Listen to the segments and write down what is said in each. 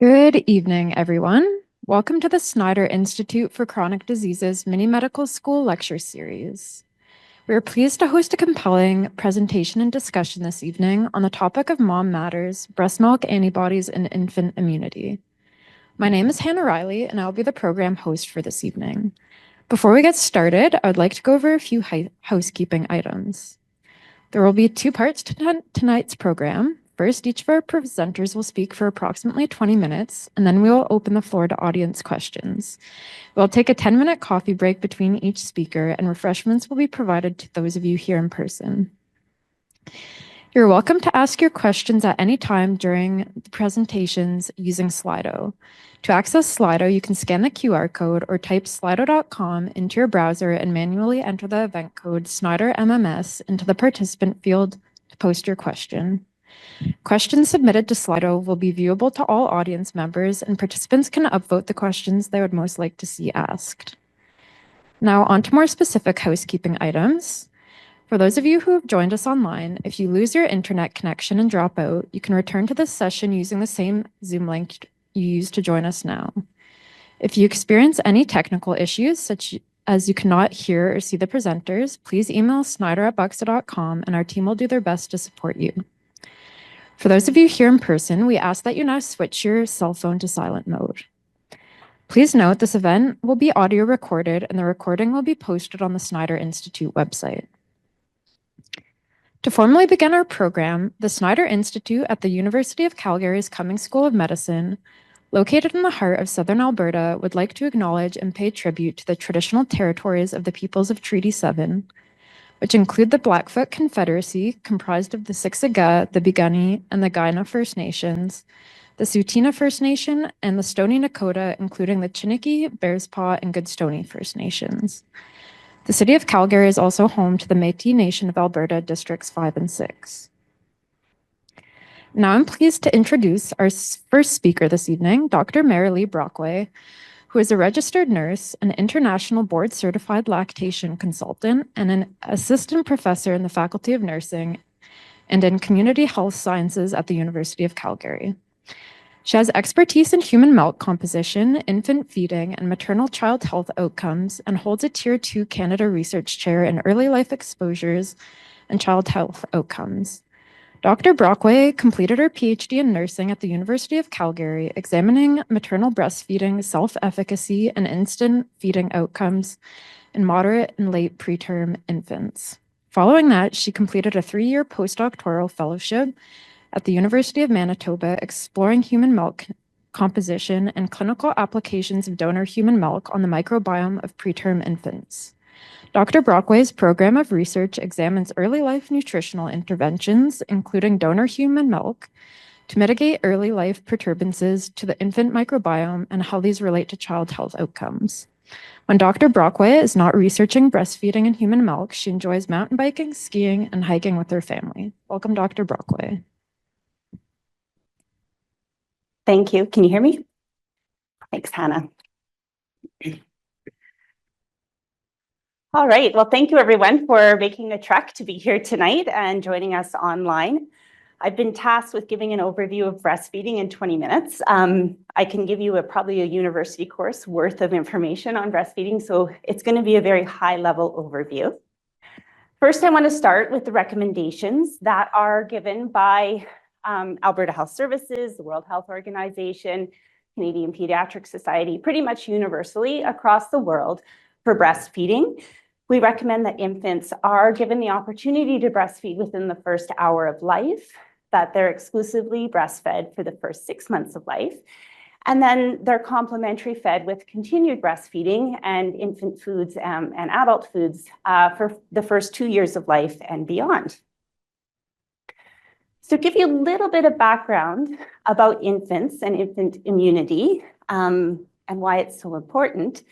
Good evening, everyone. Welcome to the Snyder Institute for Chronic Diseases Mini Medical School Lecture Series. We are pleased to host a compelling presentation and discussion this evening on the topic of Mom Matters, breast milk antibodies, and infant immunity. My name is Hannah Riley, and I'll be the program host for this evening. Before we get started, I would like to go over a few housekeeping items. There will be two parts to tonight's program. First, each of our presenters will speak for approximately 20 minutes, and then we will open the floor to audience questions. We'll take a 10-minute coffee break between each speaker, and refreshments will be provided to those of you here in person. You're welcome to ask your questions at any time during the presentations using Slido. To access Slido, you can scan the QR code or type slido.com into your browser and manually enter the event code SnyderMMS into the participant field to post your question. Questions submitted to Slido will be viewable to all audience members, and participants can upvote the questions they would most like to see asked. Now, on to more specific housekeeping items. For those of you who have joined us online, if you lose your internet connection and drop out, you can return to this session using the same Zoom link you used to join us now. If you experience any technical issues, such as you cannot hear or see the presenters, please email snyder@buxa.com and our team will do their best to support you. For those of you here in person, we ask that you now switch your cell phone to silent mode. Please note this event will be audio recorded and the recording will be posted on the Snyder Institute website. To formally begin our program, the Snyder Institute at the University of Calgary's Cummings School of Medicine, located in the heart of southern Alberta, would like to acknowledge and pay tribute to the traditional territories of the peoples of Treaty 7, which include the Blackfoot Confederacy, comprised of the Siksika, the Piikani, and the Kainai First Nations, the Tsuut'ina First Nation, and the Stoney Nakoda, including the Chiniki, Bearspaw, and Goodstoney First Nations. The city of Calgary is also home to the Métis Nation of Alberta, Districts 5 and 6. Now I'm pleased to introduce our first speaker this evening, Dr. Merilee Brockway, who is a registered nurse, an international board-certified lactation consultant, and an assistant professor in the Faculty of Nursing and in Community Health Sciences at the University of Calgary. She has expertise in human milk composition, infant feeding, and maternal child health outcomes, and holds a Tier 2 Canada Research Chair in Early Life Exposures and Child Health Outcomes. Dr. Brockway completed her PhD in nursing at the University of Calgary, examining maternal breastfeeding, self-efficacy, and instant feeding outcomes in moderate and late preterm infants. Following that, she completed a 3-year postdoctoral fellowship at the University of Manitoba, exploring human milk composition and clinical applications of donor human milk on the microbiome of preterm infants. Dr. Brockway's program of research examines early life nutritional interventions, including donor human milk, to mitigate early life perturbances to the infant microbiome and how these relate to child health outcomes. When Dr. Brockway is not researching breastfeeding and human milk, she enjoys mountain biking, skiing, and hiking with her family. Welcome, Dr. Brockway. Thank you. Can you hear me? Thanks, Hannah. All right. Well, thank you, everyone, for making a trek to be here tonight and joining us online. I've been tasked with giving an overview of breastfeeding in 20 minutes. I can give you probably a university course worth of information on breastfeeding, so it's going to be a very high-level overview. First, I want to start with the recommendations that are given by Alberta Health Services, the World Health Organization, Canadian Pediatric Society, pretty much universally across the world for breastfeeding. We recommend that infants are given the opportunity to breastfeed within the first hour of life, that they're exclusively breastfed for the first 6 months of life, and then they're complementary fed with continued breastfeeding and infant foods and adult foods for the first 2 years of life and beyond. So to give you a little bit of background about infants and infant immunity and why it's so important,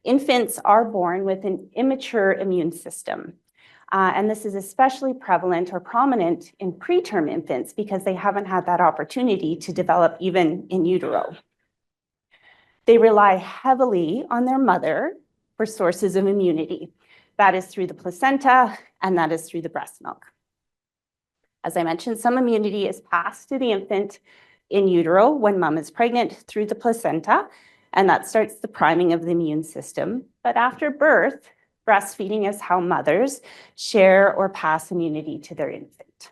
infants are born with an immature immune system. And this is especially prevalent or prominent in preterm infants because they haven't had that opportunity to develop even in utero. They rely heavily on their mother for sources of immunity. That is through the placenta and that is through the breast milk. As I mentioned, some immunity is passed to the infant in utero when mom is pregnant through the placenta, and that starts the priming of the immune system. But after birth, breastfeeding is how mothers share or pass immunity to their infant.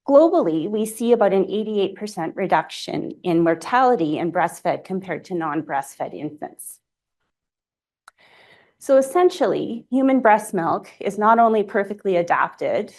Globally, we see about an 88% reduction in mortality in breastfed compared to non-breastfed infants. So essentially, human breast milk is not only perfectly adapted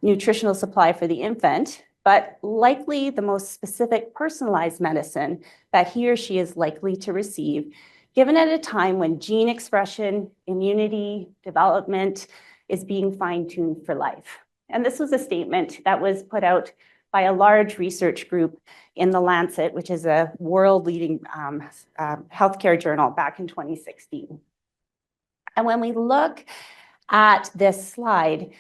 nutritional supply for the infant, but likely the most specific personalized medicine that he or she is likely to receive, given at a time when gene expression, immunity, development is being fine-tuned for life. And this was a statement that was put out by a large research group in The Lancet, which is a world-leading healthcare journal, back in 2016. And when we look at this slide,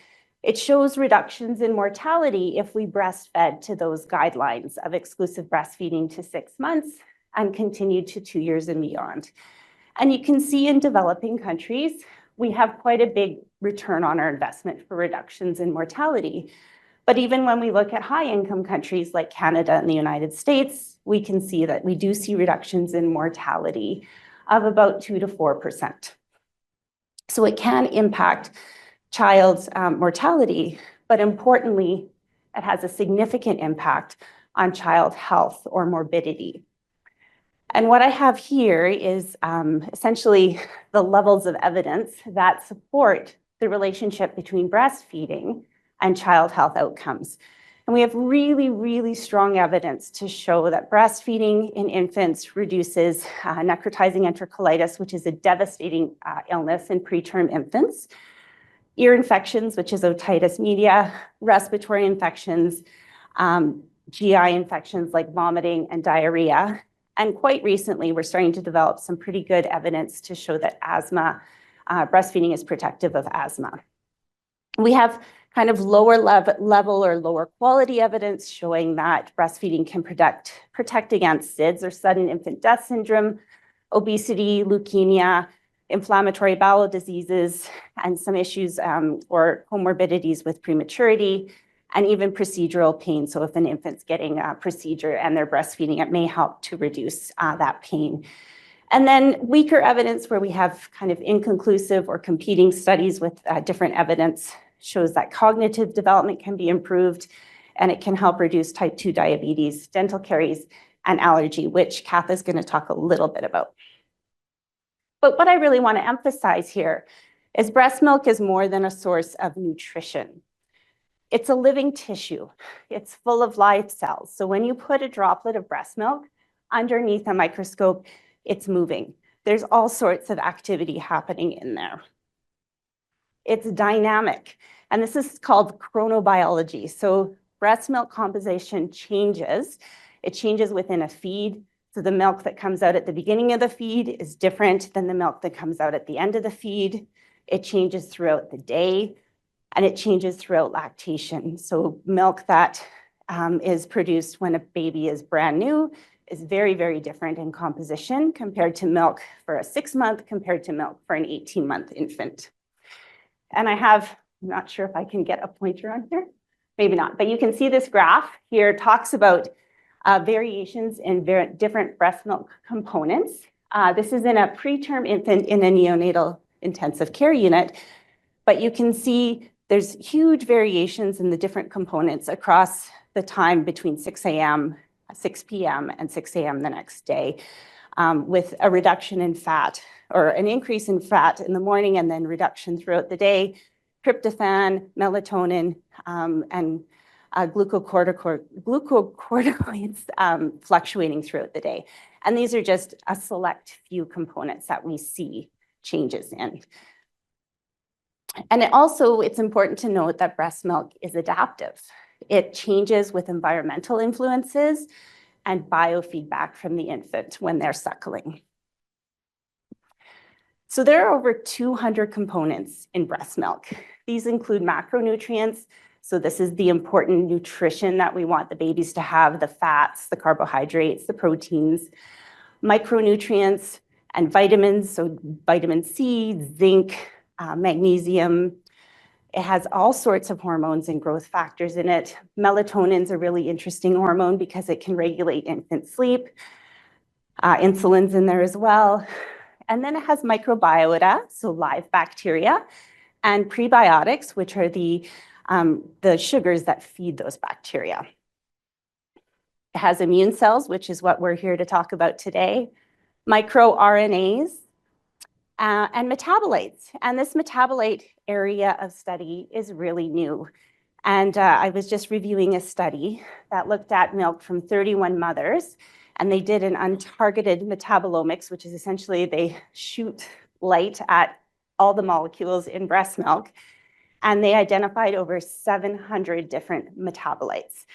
it shows reductions in mortality if we breastfed to those guidelines of exclusive breastfeeding to 6 months and continued to 2 years and beyond. And you can see in developing countries, we have quite a big return on our investment for reductions in mortality. But even when we look at high-income countries like Canada and the United States, we can see that we do see reductions in mortality of about 2 to 4%. So it can impact child's mortality, but importantly, it has a significant impact on child health or morbidity. And what I have here is essentially the levels of evidence that support the relationship between breastfeeding and child health outcomes. And we have really, really strong evidence to show that breastfeeding in infants reduces necrotizing enterocolitis, which is a devastating illness in preterm infants, ear infections, which is otitis media, respiratory infections, GI infections like vomiting and diarrhea. And quite recently, we're starting to develop some pretty good evidence to show that asthma, breastfeeding is protective of asthma. We have kind of lower level or lower quality evidence showing that breastfeeding can protect against SIDS or sudden infant death syndrome, obesity, leukemia, inflammatory bowel diseases, and some issues or comorbidities with prematurity, and even procedural pain. So if an infant's getting a procedure and they're breastfeeding, it may help to reduce that pain. And then weaker evidence where we have kind of inconclusive or competing studies with different evidence shows that cognitive development can be improved, and it can help reduce type 2 diabetes, dental caries, and allergy, which Kath is going to talk a little bit about. But what I really want to emphasize here is breast milk is more than a source of nutrition. It's a living tissue. It's full of live cells. So when you put a droplet of breast milk underneath a microscope, it's moving. There's all sorts of activity happening in there. It's dynamic, and this is called chronobiology. So breast milk composition changes. It changes within a feed. So the milk that comes out at the beginning of the feed is different than the milk that comes out at the end of the feed. It changes throughout the day, and it changes throughout lactation. So milk that is produced when a baby is brand new is very, very different in composition compared to milk for a 6-month compared to milk for an 18-month infant. And I'm not sure if I can get a pointer on here, maybe not, but you can see this graph here talks about variations in different breast milk components. This is in a preterm infant in a neonatal intensive care unit, but you can see there's huge variations in the different components across the time between 6 a.m., 6 p.m., and 6 a.m. the next day, with a reduction in fat or an increase in fat in the morning and then reduction throughout the day, tryptophan, melatonin, and glucocorticoids fluctuating throughout the day. And these are just a select few components that we see changes in. And it's important to note that breast milk is adaptive. It changes with environmental influences and biofeedback from the infant when they're suckling. So there are over 200 components in breast milk. These include macronutrients. So this is the important nutrition that we want the babies to have, the fats, the carbohydrates, the proteins, micronutrients, and vitamins. So vitamin C, zinc, magnesium. It has all sorts of hormones and growth factors in it. Melatonin's a really interesting hormone because it can regulate infant sleep. Insulin's in there as well. And then it has microbiota, so live bacteria, and prebiotics, which are the sugars that feed those bacteria. It has immune cells, which is what we're here to talk about today, microRNAs, and metabolites. And this metabolite area of study is really new. And I was just reviewing a study that looked at milk from 31 mothers, and they did an untargeted metabolomics, which is essentially they shoot light at all the molecules in breast milk, and they identified over 700 different metabolites.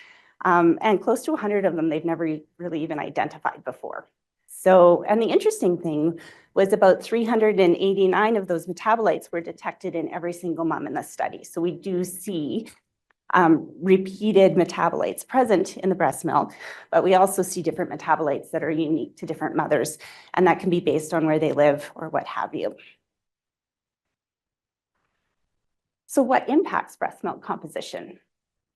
And close to 100 of them they've never really even identified before. So, and the interesting thing was about 389 of those metabolites were detected in every single mom in the study. So we do see repeated metabolites present in the breast milk, but we also see different metabolites that are unique to different mothers, and that can be based on where they live or what have you. So what impacts breast milk composition?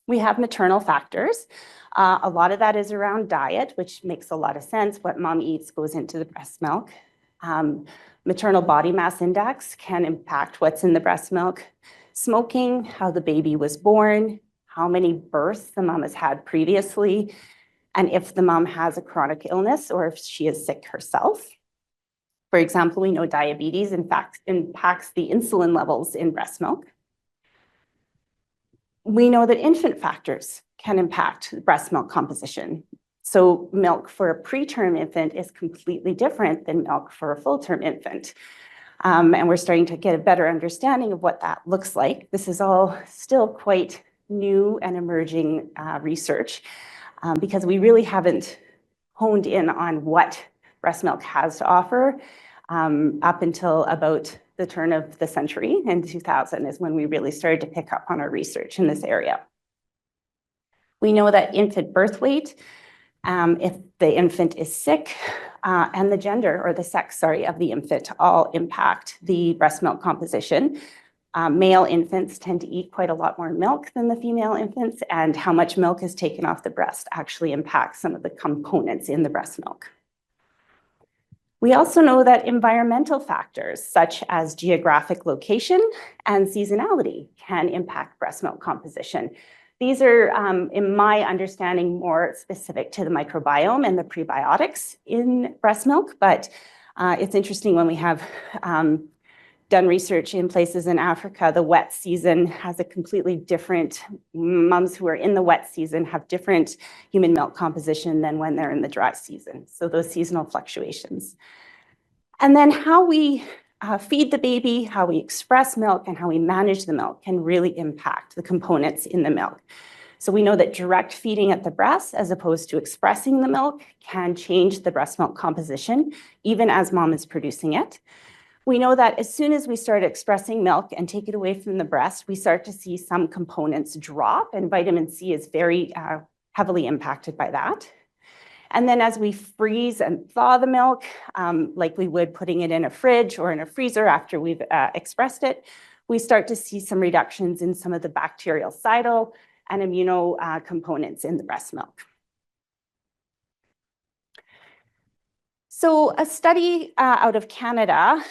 We have maternal factors. A lot of that is around diet, which makes a lot of sense. What mom eats goes into the breast milk. Maternal body mass index can impact what's in the breast milk. Smoking, how the baby was born, how many births the mom has had previously, and if the mom has a chronic illness or if she is sick herself. For example, we know diabetes, in fact, impacts the insulin levels in breast milk. We know that infant factors can impact breast milk composition. So milk for a preterm infant is completely different than milk for a full-term infant. And we're starting to get a better understanding of what that looks like. This is all still quite new and emerging research because we really haven't honed in on what breast milk has to offer up until about the turn of the century in 2000 is when we really started to pick up on our research in this area. We know that infant birth weight, if the infant is sick, and the gender or the sex, of the infant all impact the breast milk composition. Male infants tend to eat quite a lot more milk than the female infants, and how much milk is taken off the breast actually impacts some of the components in the breast milk. We also know that environmental factors such as geographic location and seasonality can impact breast milk composition. These are, in my understanding, more specific to the microbiome and the prebiotics in breast milk, but it's interesting when we have done research in places in Africa, the wet season has a completely different, moms who are in the wet season have different human milk composition than when they're in the dry season. So those seasonal fluctuations. And then how we feed the baby, how we express milk, and how we manage the milk can really impact the components in the milk. So we know that direct feeding at the breast, as opposed to expressing the milk, can change the breast milk composition, even as mom is producing it. We know that as soon as we start expressing milk and take it away from the breast, we start to see some components drop, and vitamin C is very heavily impacted by that. And then as we freeze and thaw the milk, like we would putting it in a fridge or in a freezer after we've expressed it, we start to see some reductions in some of the bactericidal and immuno components in the breast milk. So a study out of Canada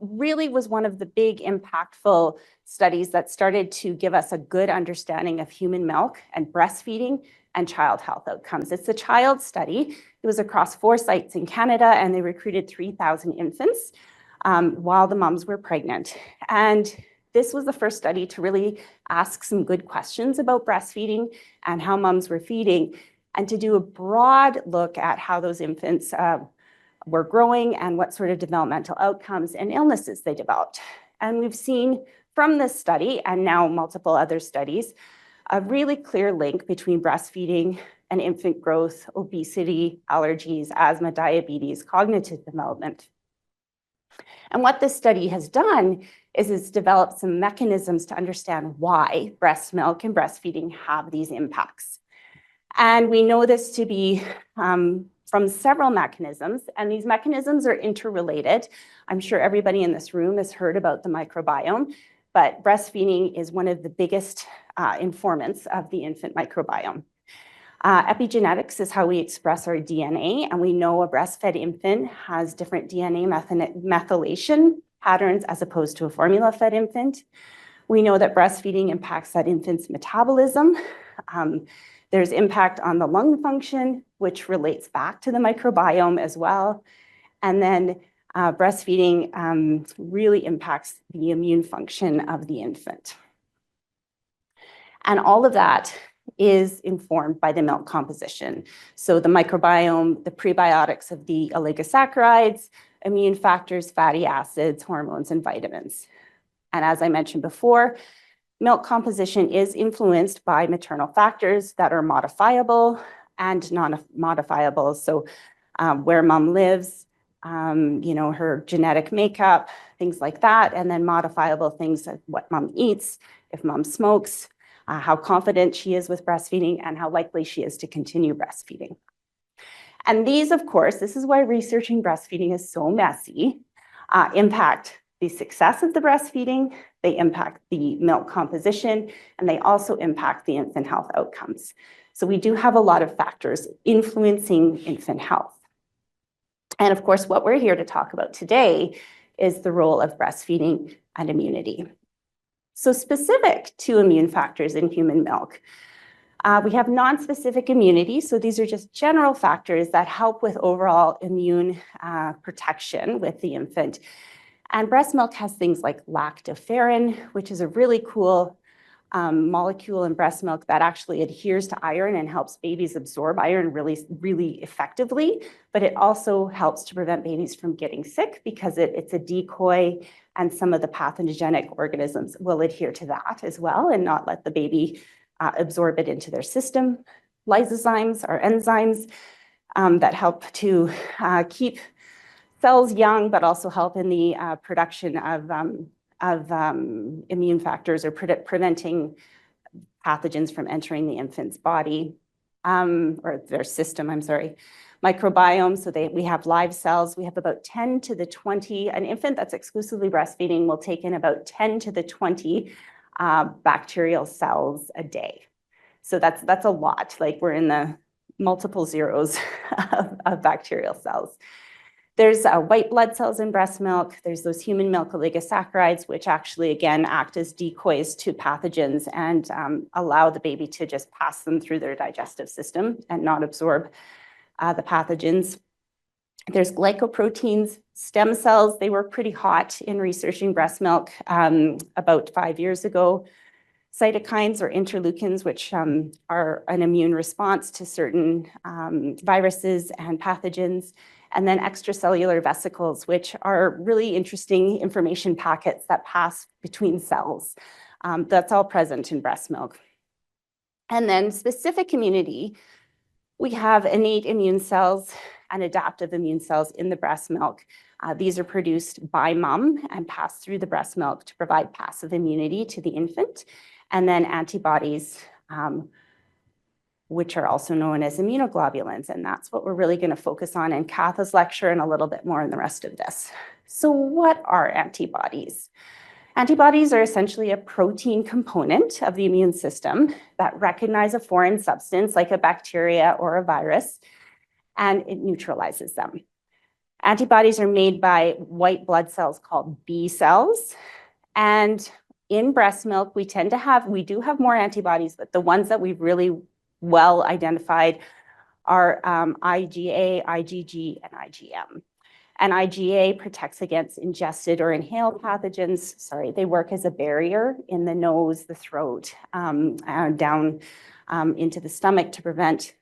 really was one of the big impactful studies that started to give us a good understanding of human milk and breastfeeding and child health outcomes. It's a child study. It was across 4 sites in Canada, and they recruited 3,000 infants while the moms were pregnant. And this was the first study to really ask some good questions about breastfeeding and how moms were feeding, and to do a broad look at how those infants were growing and what sort of developmental outcomes and illnesses they developed. And we've seen from this study, and now multiple other studies, a really clear link between breastfeeding and infant growth, obesity, allergies, asthma, diabetes, cognitive development. And what this study has done is it's developed some mechanisms to understand why breast milk and breastfeeding have these impacts. And we know this to be from several mechanisms, and these mechanisms are interrelated. I'm sure everybody in this room has heard about the microbiome. but breastfeeding is one of the biggest informants of the infant microbiome. Epigenetics is how we express our DNA, and we know a breastfed infant has different DNA methylation patterns as opposed to a formula-fed infant. We know that breastfeeding impacts that infant's metabolism. There's impact on the lung function, which relates back to the microbiome as well. And then breastfeeding really impacts the immune function of the infant. And all of that is informed by the milk composition. So the microbiome, the prebiotics of the oligosaccharides, immune factors, fatty acids, hormones, and vitamins. And as I mentioned before, milk composition is influenced by maternal factors that are modifiable and non-modifiable. So where mom lives, her genetic makeup, things like that, and then modifiable things like what mom eats, if mom smokes, how confident she is with breastfeeding, and how likely she is to continue breastfeeding. And these, of course, this is why researching breastfeeding is so messy, impact the success of the breastfeeding, they impact the milk composition, and they also impact the infant health outcomes. So we do have a lot of factors influencing infant health. And of course, what we're here to talk about today is the role of breastfeeding and immunity. So specific to immune factors in human milk, we have non-specific immunity. So these are just general factors that help with overall immune protection with the infant. And breast milk has things like lactoferrin, which is a really cool molecule in breast milk that actually adheres to iron and helps babies absorb iron really, really effectively. But it also helps to prevent babies from getting sick because it's a decoy, and some of the pathogenic organisms will adhere to that as well and not let the baby absorb it into their system. Lysozymes are enzymes that help to keep cells young, but also help in the production of immune factors or preventing pathogens from entering the infant's body or their system, I'm sorry. Microbiome, so we have live cells. We have about 10 to the 20, an infant that's exclusively breastfeeding will take in about 10 to the 20 bacterial cells a day. So that's a lot, like we're in the multiple zeros of bacterial cells. There's white blood cells in breast milk. There's those human milk oligosaccharides, which actually, again, act as decoys to pathogens and allow the baby to just pass them through their digestive system and not absorb the pathogens. There's glycoproteins, stem cells. They were pretty hot in researching breast milk about 5 years ago. Cytokines or interleukins, which are an immune response to certain viruses and pathogens. And then extracellular vesicles, which are really interesting information packets that pass between cells. That's all present in breast milk. And then specific immunity, we have innate immune cells and adaptive immune cells in the breast milk. These are produced by mom and pass through the breast milk to provide passive immunity to the infant. And then antibodies, which are also known as immunoglobulins. And that's what we're really going to focus on in Katha's lecture and a little bit more in the rest of this. So what are antibodies? Antibodies are essentially a protein component of the immune system that recognize a foreign substance like a bacteria or a virus, and it neutralizes them. Antibodies are made by white blood cells called B cells. And in breast milk, we do have more antibodies, but the ones that we've really well identified are IgA, IgG, and IgM. And IgA protects against ingested or inhaled pathogens. Sorry, they work as a barrier in the nose, the throat, down into the stomach to prevent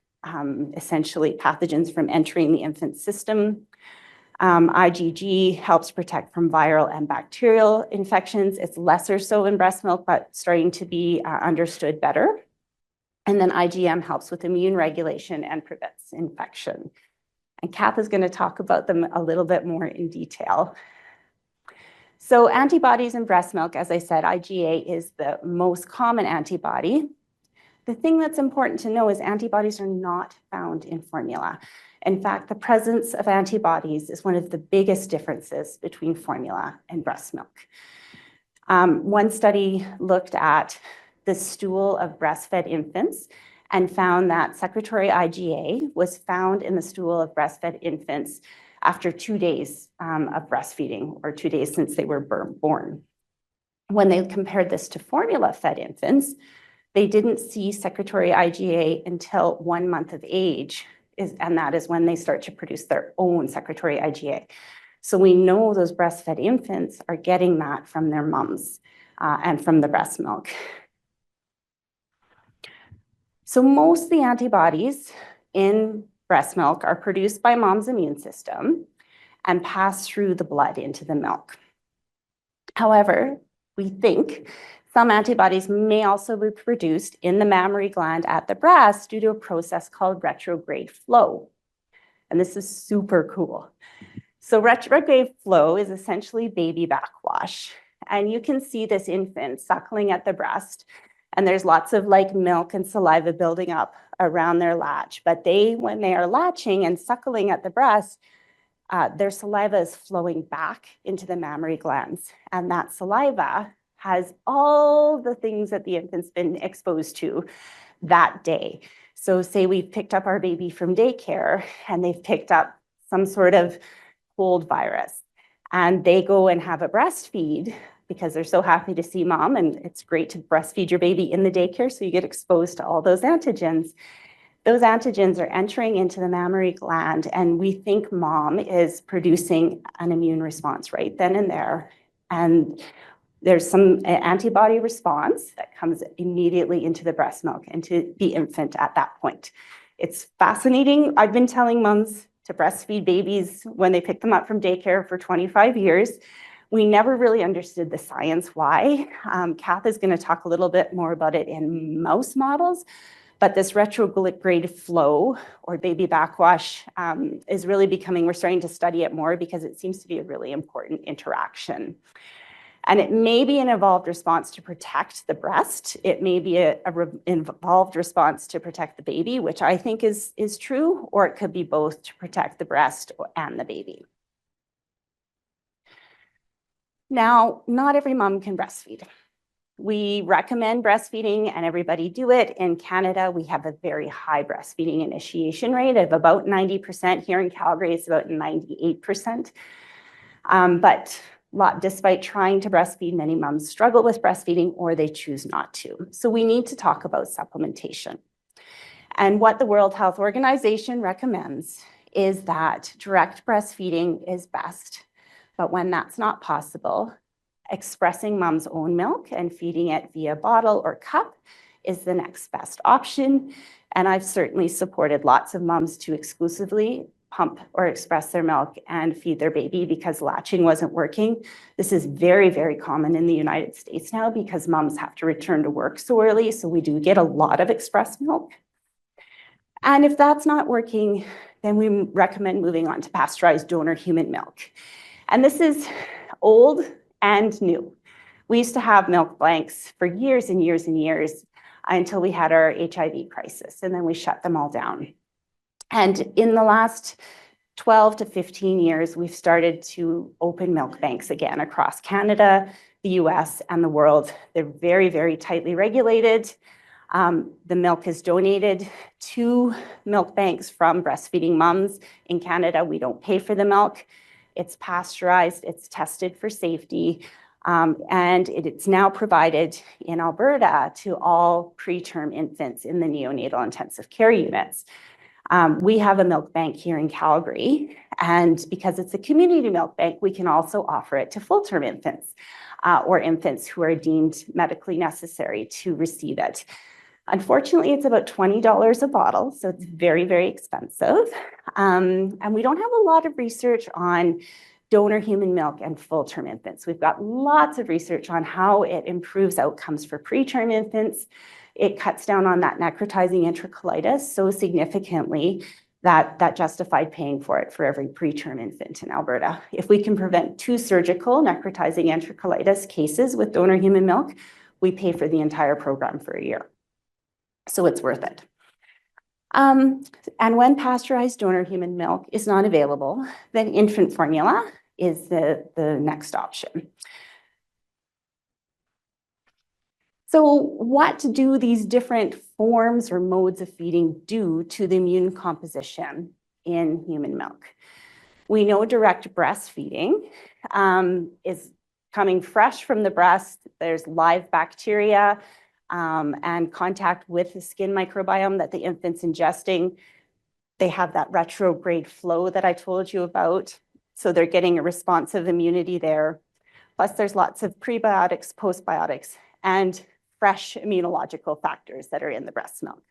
essentially pathogens from entering the infant's system. IgG helps protect from viral and bacterial infections. It's lesser so in breast milk, but starting to be understood better. And then IgM helps with immune regulation and prevents infection. And Kath is going to talk about them a little bit more in detail. So antibodies in breast milk, as I said, IgA is the most common antibody. The thing that's important to know is antibodies are not found in formula. In fact, the presence of antibodies is one of the biggest differences between formula and breast milk. One study looked at the stool of breastfed infants and found that secretory IgA was found in the stool of breastfed infants after 2 days of breastfeeding, or 2 days since they were born. When they compared this to formula-fed infants, they didn't see secretory IgA until 1 month of age, and that is when they start to produce their own secretory IgA. So we know those breastfed infants are getting that from their mums and from the breast milk. So most of the antibodies in breast milk are produced by mom's immune system and pass through the blood into the milk. However, we think some antibodies may also be produced in the mammary gland at the breast due to a process called retrograde flow. And this is super cool. So retrograde flow is essentially baby backwash. And you can see this infant suckling at the breast, and there's lots of like milk and saliva building up around their latch. But when they are latching and suckling at the breast, their saliva is flowing back into the mammary glands. And that saliva has all the things that the infant's been exposed to that day. So say we've picked up our baby from daycare and they've picked up some sort of cold virus, and they go and have a breastfeed because they're so happy to see mom, and it's great to breastfeed your baby in the daycare so you get exposed to all those antigens. Those antigens are entering into the mammary gland, and we think mom is producing an immune response right then and there. And there's some antibody response that comes immediately into the breast milk and to the infant at that point. It's fascinating. I've been telling moms to breastfeed babies when they pick them up from daycare for 25 years. We never really understood the science why. Kath is going to talk a little bit more about it in mouse models, but this retrograde flow or baby backwash is really becoming, we're starting to study it more because it seems to be a really important interaction. And it may be an evolved response to protect the breast. It may be an evolved response to protect the baby, which I think is true, or it could be both to protect the breast and the baby. Now, not every mom can breastfeed. We recommend breastfeeding and everybody do it. In Canada, we have a very high breastfeeding initiation rate of about 90%. Here in Calgary, it's about 98%. But despite trying to breastfeed, many moms struggle with breastfeeding or they choose not to. So we need to talk about supplementation. And what the World Health Organization recommends is that direct breastfeeding is best. But when that's not possible, expressing mom's own milk and feeding it via bottle or cup is the next best option. And I've certainly supported lots of moms to exclusively pump or express their milk and feed their baby because latching wasn't working. This is very, very common in the United States now because moms have to return to work so early. So we do get a lot of express milk. And if that's not working, then we recommend moving on to pasteurized donor human milk. And this is old and new. We used to have milk banks for years and years and years until we had our HIV crisis, and then we shut them all down. And in the last 12 to 15 years, we've started to open milk banks again across Canada, the US, and the world. They're very, very tightly regulated. The milk is donated to milk banks from breastfeeding moms. In Canada, we don't pay for the milk. It's pasteurized, it's tested for safety, and it's now provided in Alberta to all preterm infants in the neonatal intensive care units. We have a milk bank here in Calgary, and because it's a community milk bank, we can also offer it to full-term infants or infants who are deemed medically necessary to receive it. Unfortunately, it's about $20 a bottle, so it's very, very expensive. And we don't have a lot of research on donor human milk and full-term infants. We've got lots of research on how it improves outcomes for preterm infants. It cuts down on that necrotizing enterocolitis so significantly that justified paying for it for every preterm infant in Alberta. If we can prevent 2 surgical necrotizing enterocolitis cases with donor human milk, we pay for the entire program for a year. So it's worth it. And when pasteurized donor human milk is not available, then infant formula is the next option. So what do these different forms or modes of feeding do to the immune composition in human milk? We know direct breastfeeding is coming fresh from the breast. There's live bacteria and contact with the skin microbiome that the infant's ingesting. They have that retrograde flow that I told you about. So they're getting a responsive immunity there. Plus there's lots of prebiotics, postbiotics, and fresh immunological factors that are in the breast milk.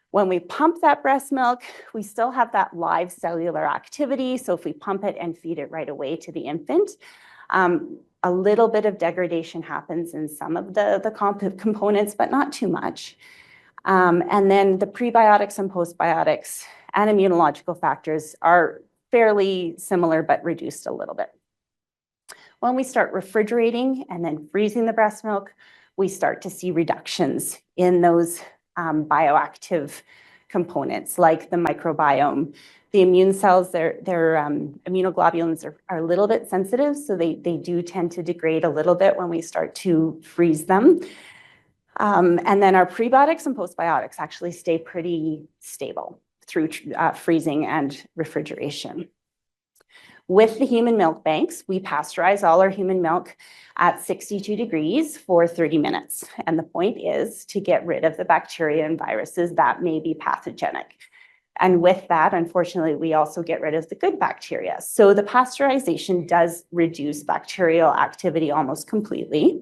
When we pump that breast milk, we still have that live cellular activity. So if we pump it and feed it right away to the infant, a little bit of degradation happens in some of the components, but not too much. And then the prebiotics and postbiotics and immunological factors are fairly similar, but reduced a little bit. When we start refrigerating and then freezing the breast milk, we start to see reductions in those bioactive components like the microbiome. The immune cells, their immunoglobulins are a little bit sensitive, so they do tend to degrade a little bit when we start to freeze them. And then our prebiotics and postbiotics actually stay pretty stable through freezing and refrigeration. With the human milk banks, we pasteurize all our human milk at 62 degrees for 30 minutes. And the point is to get rid of the bacteria and viruses that may be pathogenic. And with that, unfortunately, we also get rid of the good bacteria. So the pasteurization does reduce bacterial activity almost completely.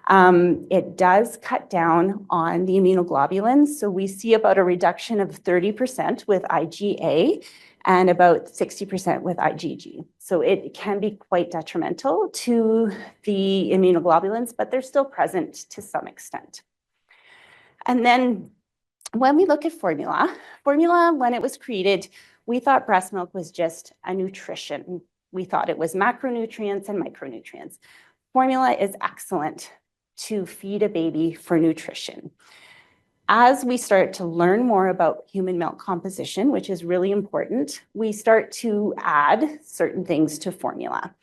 It does cut down on the immunoglobulins. So we see about a reduction of 30% with IgA and about 60% with IgG. So it can be quite detrimental to the immunoglobulins, but they're still present to some extent. And then when we look at formula, when it was created, we thought breast milk was just a nutrition. We thought it was macronutrients and micronutrients. Formula is excellent to feed a baby for nutrition. As we start to learn more about human milk composition, which is really important, we start to add certain things to formula.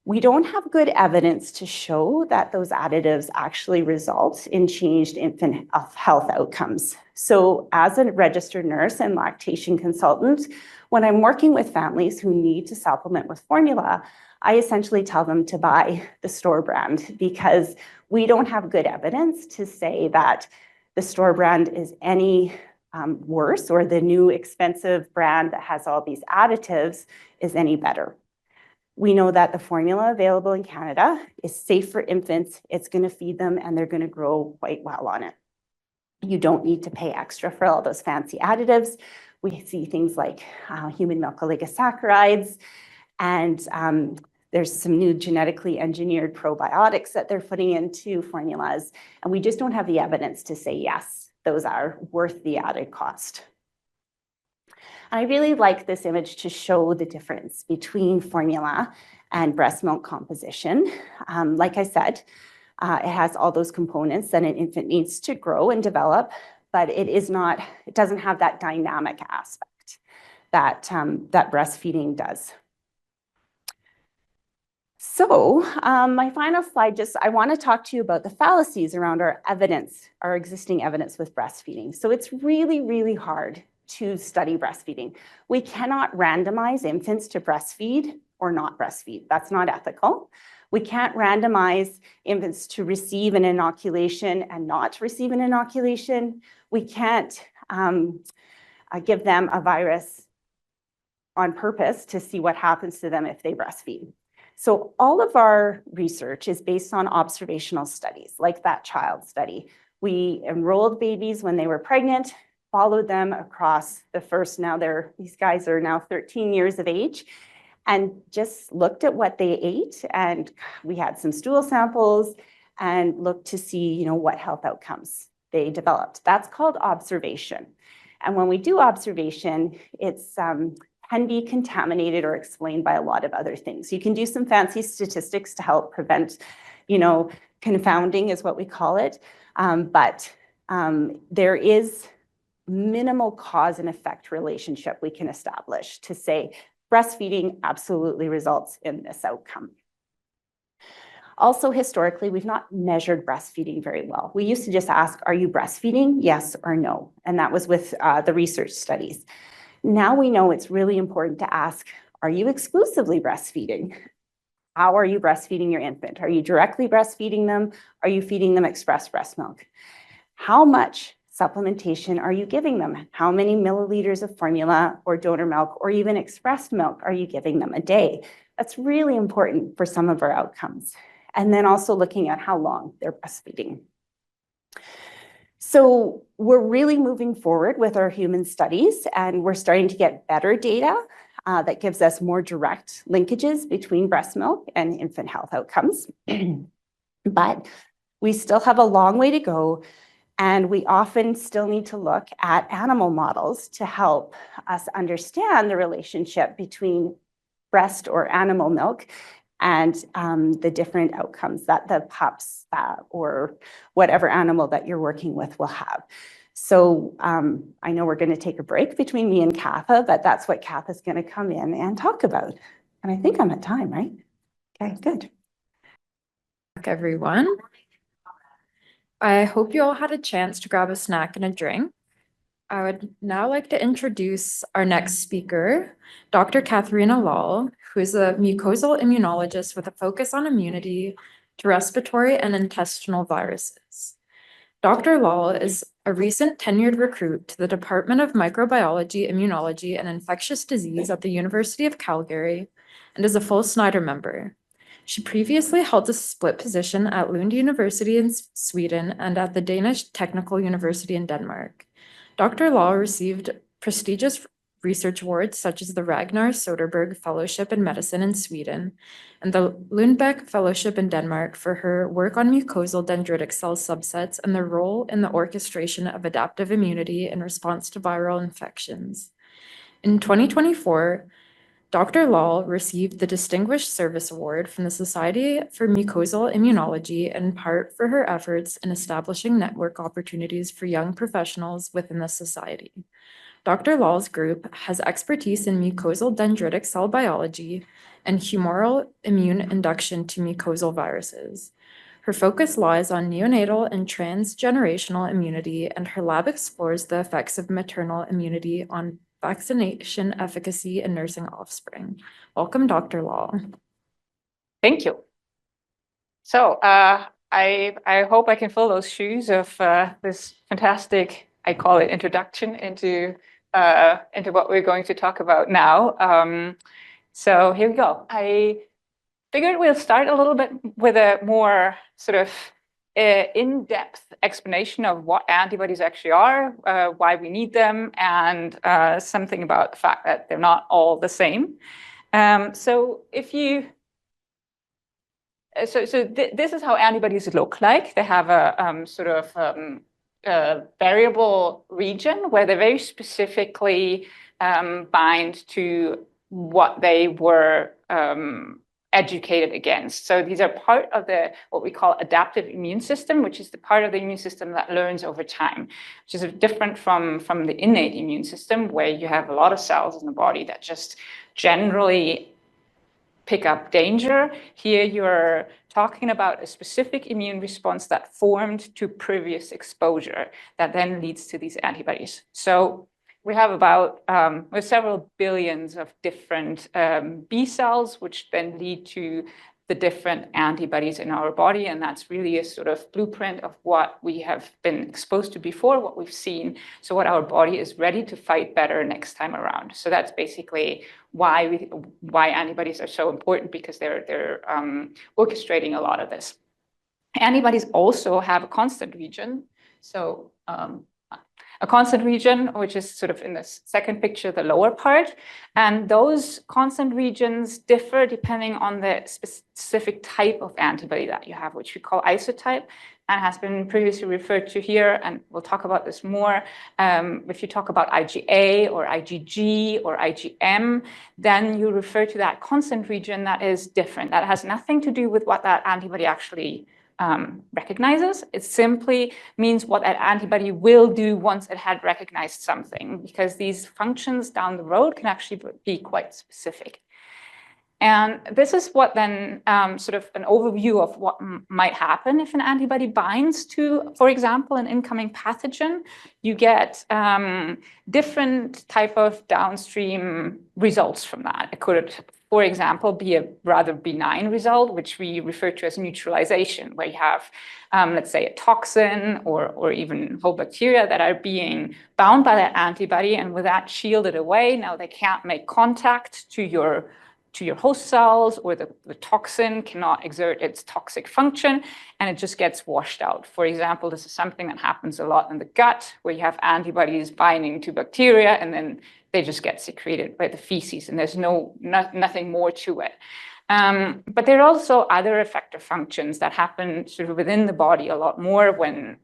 We don't have good evidence to show that those additives actually result in changed infant health outcomes. So as a registered nurse and lactation consultant, when I'm working with families who need to supplement with formula, I essentially tell them to buy the store brand because we don't have good evidence to say that the store brand is any worse or the new expensive brand that has all these additives is any better. We know that the formula available in Canada is safe for infants. It's going to feed them and they're going to grow quite well on it. You don't need to pay extra for all those fancy additives. We see things like human milk oligosaccharides and there's some new genetically engineered probiotics that they're putting into formulas. And we just don't have the evidence to say, yes, those are worth the added cost. I really like this image to show the difference between formula and breast milk composition. Like I said, it has all those components that an infant needs to grow and develop, but it doesn't have that dynamic aspect that breastfeeding does. So my final slide, I want to talk to you about the fallacies around our existing evidence with breastfeeding. So it's really, really hard to study breastfeeding. We cannot randomize infants to breastfeed or not breastfeed. That's not ethical. We can't randomize infants to receive an inoculation and not receive an inoculation. We can't give them a virus on purpose to see what happens to them if they breastfeed. So all of our research is based on observational studies, like that child study. We enrolled babies when they were pregnant, followed them across the first, these guys are now 13 years of age, and just looked at what they ate. And we had some stool samples and looked to see, what health outcomes they developed. That's called observation. And when we do observation, it's can be contaminated or explained by a lot of other things. You can do some fancy statistics to help prevent, confounding is what we call it. But there is minimal cause and effect relationship we can establish to say breastfeeding absolutely results in this outcome. Also, historically, we've not measured breastfeeding very well. We used to just ask, are you breastfeeding? Yes or no. And that was with the research studies. Now we know it's really important to ask, are you exclusively breastfeeding? How are you breastfeeding your infant? Are you directly breastfeeding them? Are you feeding them express breast milk? How much supplementation are you giving them? How many milliliters of formula or donor milk or even expressed milk are you giving them a day? That's really important for some of our outcomes. And then also looking at how long they're breastfeeding. So we're really moving forward with our human studies, and we're starting to get better data that gives us more direct linkages between breast milk and infant health outcomes. But we still have a long way to go, and we often still need to look at animal models to help us understand the relationship between breast or animal milk and the different outcomes that the pups or whatever animal that you're working with will have. So I know we're going to take a break between me and Katha, but that's what Katha's going to come in and talk about. And I think I'm at time, right? Okay, good. Everyone. I hope you all had a chance to grab a snack and a drink. I would now like to introduce our next speaker, Dr. Katharina Lahl, who is a mucosal immunologist with a focus on immunity to respiratory and intestinal viruses. Dr. Lahl is a recent tenured recruit to the Department of Microbiology, Immunology, and Infectious Disease at the University of Calgary and is a full Snyder member. She previously held a split position at Lund University in Sweden and at the Danish Technical University in Denmark. Dr. Lahl received prestigious research awards such as the Ragnar Söderberg Fellowship in Medicine in Sweden and the Lundbeck Fellowship in Denmark for her work on mucosal dendritic cell subsets and their role in the orchestration of adaptive immunity in response to viral infections. In 2024, Dr. Lahl received the Distinguished Service Award from the Society for Mucosal Immunology in part for her efforts in establishing network opportunities for young professionals within the society. Dr. Lahl's group has expertise in mucosal dendritic cell biology and humoral immune induction to mucosal viruses. Her focus lies on neonatal and transgenerational immunity, and her lab explores the effects of maternal immunity on vaccination efficacy in nursing offspring. Welcome, Dr. Lahl. Thank you. So I hope I can fill those shoes of this fantastic, I call it introduction into what we're going to talk about now. So here we go. I figured we'll start a little bit with a more sort of in-depth explanation of what antibodies actually are, why we need them, and something about the fact that they're not all the same. So if you, this is how antibodies look like. They have a sort of variable region where they very specifically bind to what they were educated against. So these are part of the what we call adaptive immune system, which is the part of the immune system that learns over time, which is different from the innate immune system, where you have a lot of cells in the body that just generally pick up danger. Here you're talking about a specific immune response that formed to previous exposure that then leads to these antibodies. So we have about several billions of different B cells, which then lead to the different antibodies in our body. And that's really a sort of blueprint of what we have been exposed to before, what we've seen. So what our body is ready to fight better next time around. So that's basically why antibodies are so important, because they're orchestrating a lot of this. Antibodies also have a constant region. So a constant region, which is sort of in the second picture, the lower part. And those constant regions differ depending on the specific type of antibody that you have, which we call isotype, and has been previously referred to here. And we'll talk about this more. If you talk about IgA or IgG or IgM, then you refer to that constant region that is different. That has nothing to do with what that antibody actually recognizes. It simply means what that antibody will do once it had recognized something, because these functions down the road can actually be quite specific. And this is what then sort of an overview of what might happen if an antibody binds to, for example, an incoming pathogen. You get different type of downstream results from that. It could, for example, be a rather benign result, which we refer to as neutralization, where you have, let's say, a toxin or even whole bacteria that are being bound by that antibody, and with that shielded away, now they can't make contact to your host cells, or the toxin cannot exert its toxic function, and it just gets washed out. For example, this is something that happens a lot in the gut, where you have antibodies binding to bacteria, and then they just get secreted by the feces, and there's nothing more to it. But there are also other effector functions that happen sort of within the body a lot more when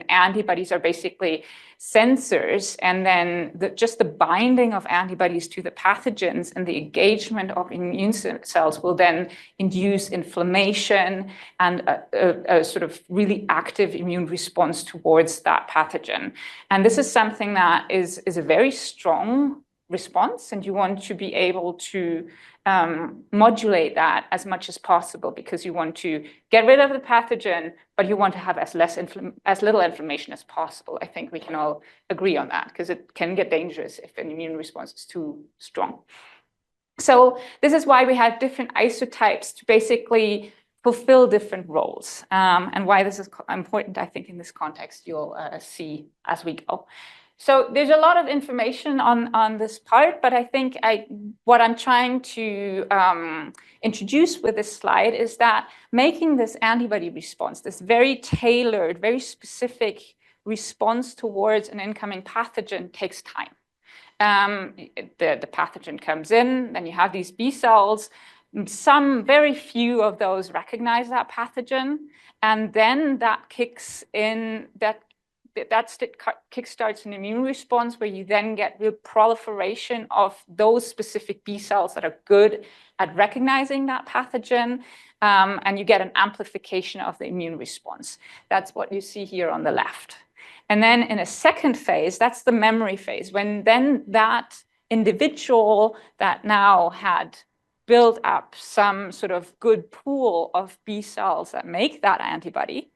antibodies are basically sensors, and then just the binding of antibodies to the pathogens and the engagement of immune cells will then induce inflammation and a sort of really active immune response towards that pathogen. And this is something that is a very strong response, and you want to be able to modulate that as much as possible, because you want to get rid of the pathogen, but you want to have as little inflammation as possible. I think we can all agree on that, because it can get dangerous if an immune response is too strong. So this is why we have different isotypes to basically fulfill different roles, and why this is important, I think, in this context, you'll see as we go. So there's a lot of information on this part, but I think what I'm trying to introduce with this slide is that making this antibody response, this very tailored, very specific response towards an incoming pathogen, takes time. The pathogen comes in, then you have these B cells. Some very few of those recognize that pathogen, and then that kicks in, that kickstarts an immune response, where you then get real proliferation of those specific B cells that are good at recognizing that pathogen, and you get an amplification of the immune response. That's what you see here on the left. And then in a second phase, that's the memory phase, when then that individual that now had built up some sort of good pool of B cells that make that antibody,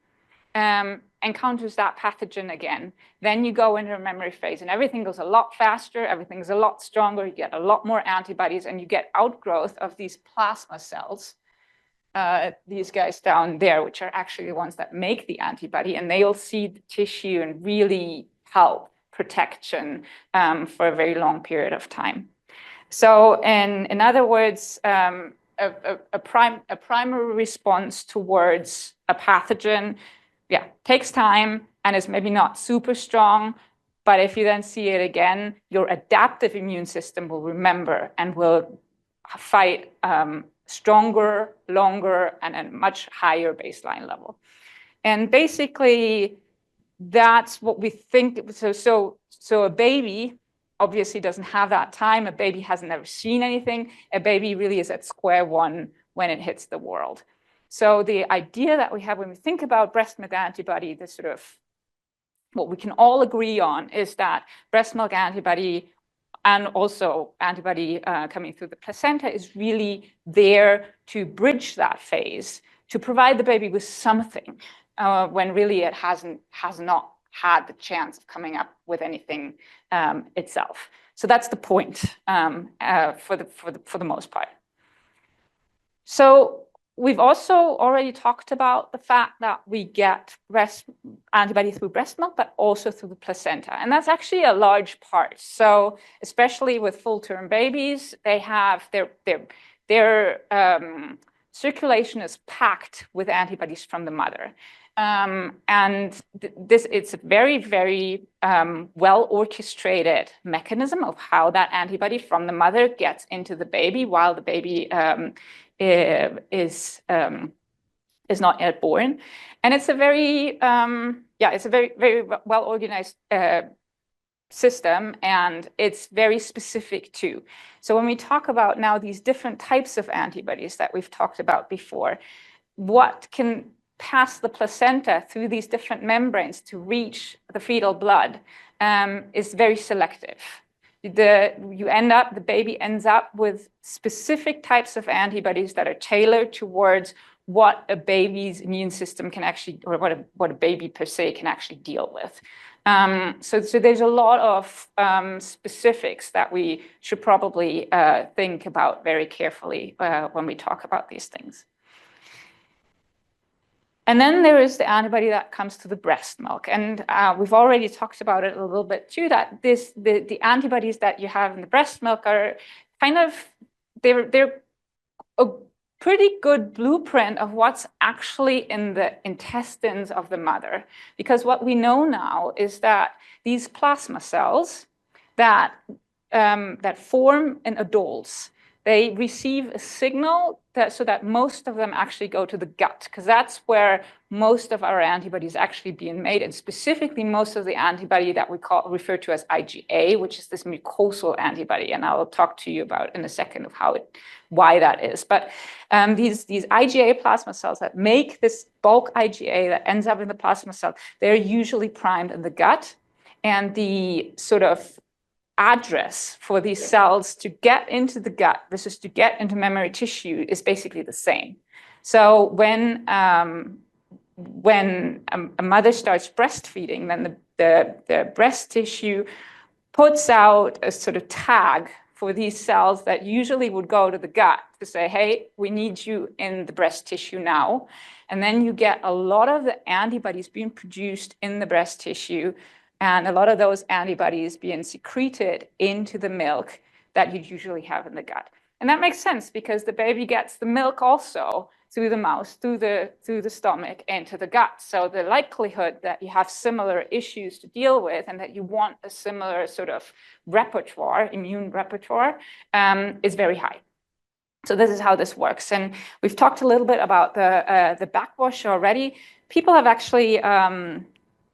encounters that pathogen again. Then you go into a memory phase, and everything goes a lot faster, everything's a lot stronger, you get a lot more antibodies, and you get outgrowth of these plasma cells, these guys down there, which are actually the ones that make the antibody, and they'll seed the tissue and really help protection for a very long period of time. So in other words, a primary response towards a pathogen, takes time and is maybe not super strong, but if you then see it again, your adaptive immune system will remember and will fight stronger, longer, and at a much higher baseline level. And basically, that's what we think. So a baby obviously doesn't have that time. A baby hasn't never seen anything. A baby really is at square one when it hits the world. So the idea that we have when we think about breast milk antibody, the sort of what we can all agree on is that breast milk antibody and also antibody coming through the placenta is really there to bridge that phase, to provide the baby with something when really it has not had the chance of coming up with anything itself. So that's the point for the most part. So we've also already talked about the fact that we get antibody through breast milk, but also through the placenta. And that's actually a large part. So especially with full-term babies, they have their circulation is packed with antibodies from the mother. And it's a very, very well orchestrated mechanism of how that antibody from the mother gets into the baby while the baby is not yet born. And it's a very, it's a very, very well organized system, and it's very specific too. So when we talk about now these different types of antibodies that we've talked about before, what can pass the placenta through these different membranes to reach the fetal blood is very selective. the baby ends up with specific types of antibodies that are tailored towards what a baby's immune system can actually, or what a baby per se can actually deal with. So there's a lot of specifics that we should probably think about very carefully when we talk about these things. And then there is the antibody that comes to the breast milk. And we've already talked about it a little bit too, that the antibodies that you have in the breast milk are kind of, they're a pretty good blueprint of what's actually in the intestines of the mother. Because what we know now is that these plasma cells that form in adults, they receive a signal so that most of them actually go to the gut, because that's where most of our antibodies actually being made, and specifically most of the antibody that we refer to as IgA, which is this mucosal antibody, and I'll talk to you about in a second of why that is. But these IgA plasma cells that make this bulk IgA that ends up in the plasma cell, they're usually primed in the gut, and the sort of address for these cells to get into the gut versus to get into mammary tissue is basically the same. So when a mother starts breastfeeding, then the breast tissue puts out a sort of tag for these cells that usually would go to the gut to say, hey, we need you in the breast tissue now. And then you get a lot of the antibodies being produced in the breast tissue, and a lot of those antibodies being secreted into the milk that you usually have in the gut. And that makes sense because the baby gets the milk also through the mouth, through the stomach, into the gut. So the likelihood that you have similar issues to deal with and that you want a similar sort of repertoire, immune repertoire, is very high. So this is how this works. And we've talked a little bit about the backwash already. People have actually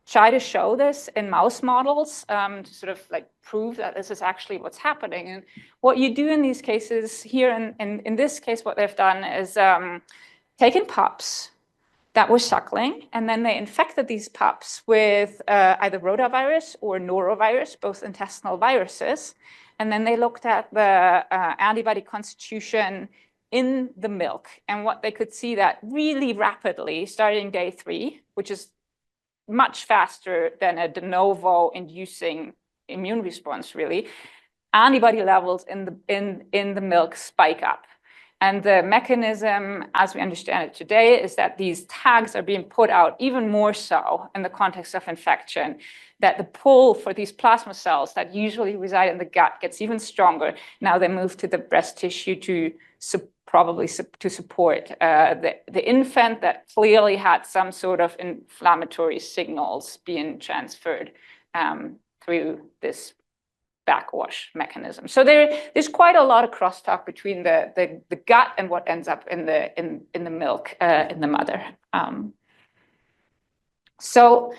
try to show this in mouse models to sort of like prove that this is actually what's happening. And what you do in these cases here, in this case, what they've done is taken pups that were suckling, and then they infected these pups with either rotavirus or norovirus, both intestinal viruses. And then they looked at the antibody constitution in the milk. And what they could see that really rapidly, starting day 3, which is much faster than a de novo inducing immune response, really, antibody levels in the milk spike up. And the mechanism, as we understand it today, is that these tags are being put out even more so in the context of infection, that the pull for these plasma cells that usually reside in the gut gets even stronger. Now they move to the breast tissue to probably to support the infant that clearly had some sort of inflammatory signals being transferred through this backwash mechanism. So there's quite a lot of crosstalk between the gut and what ends up in the milk in the mother. So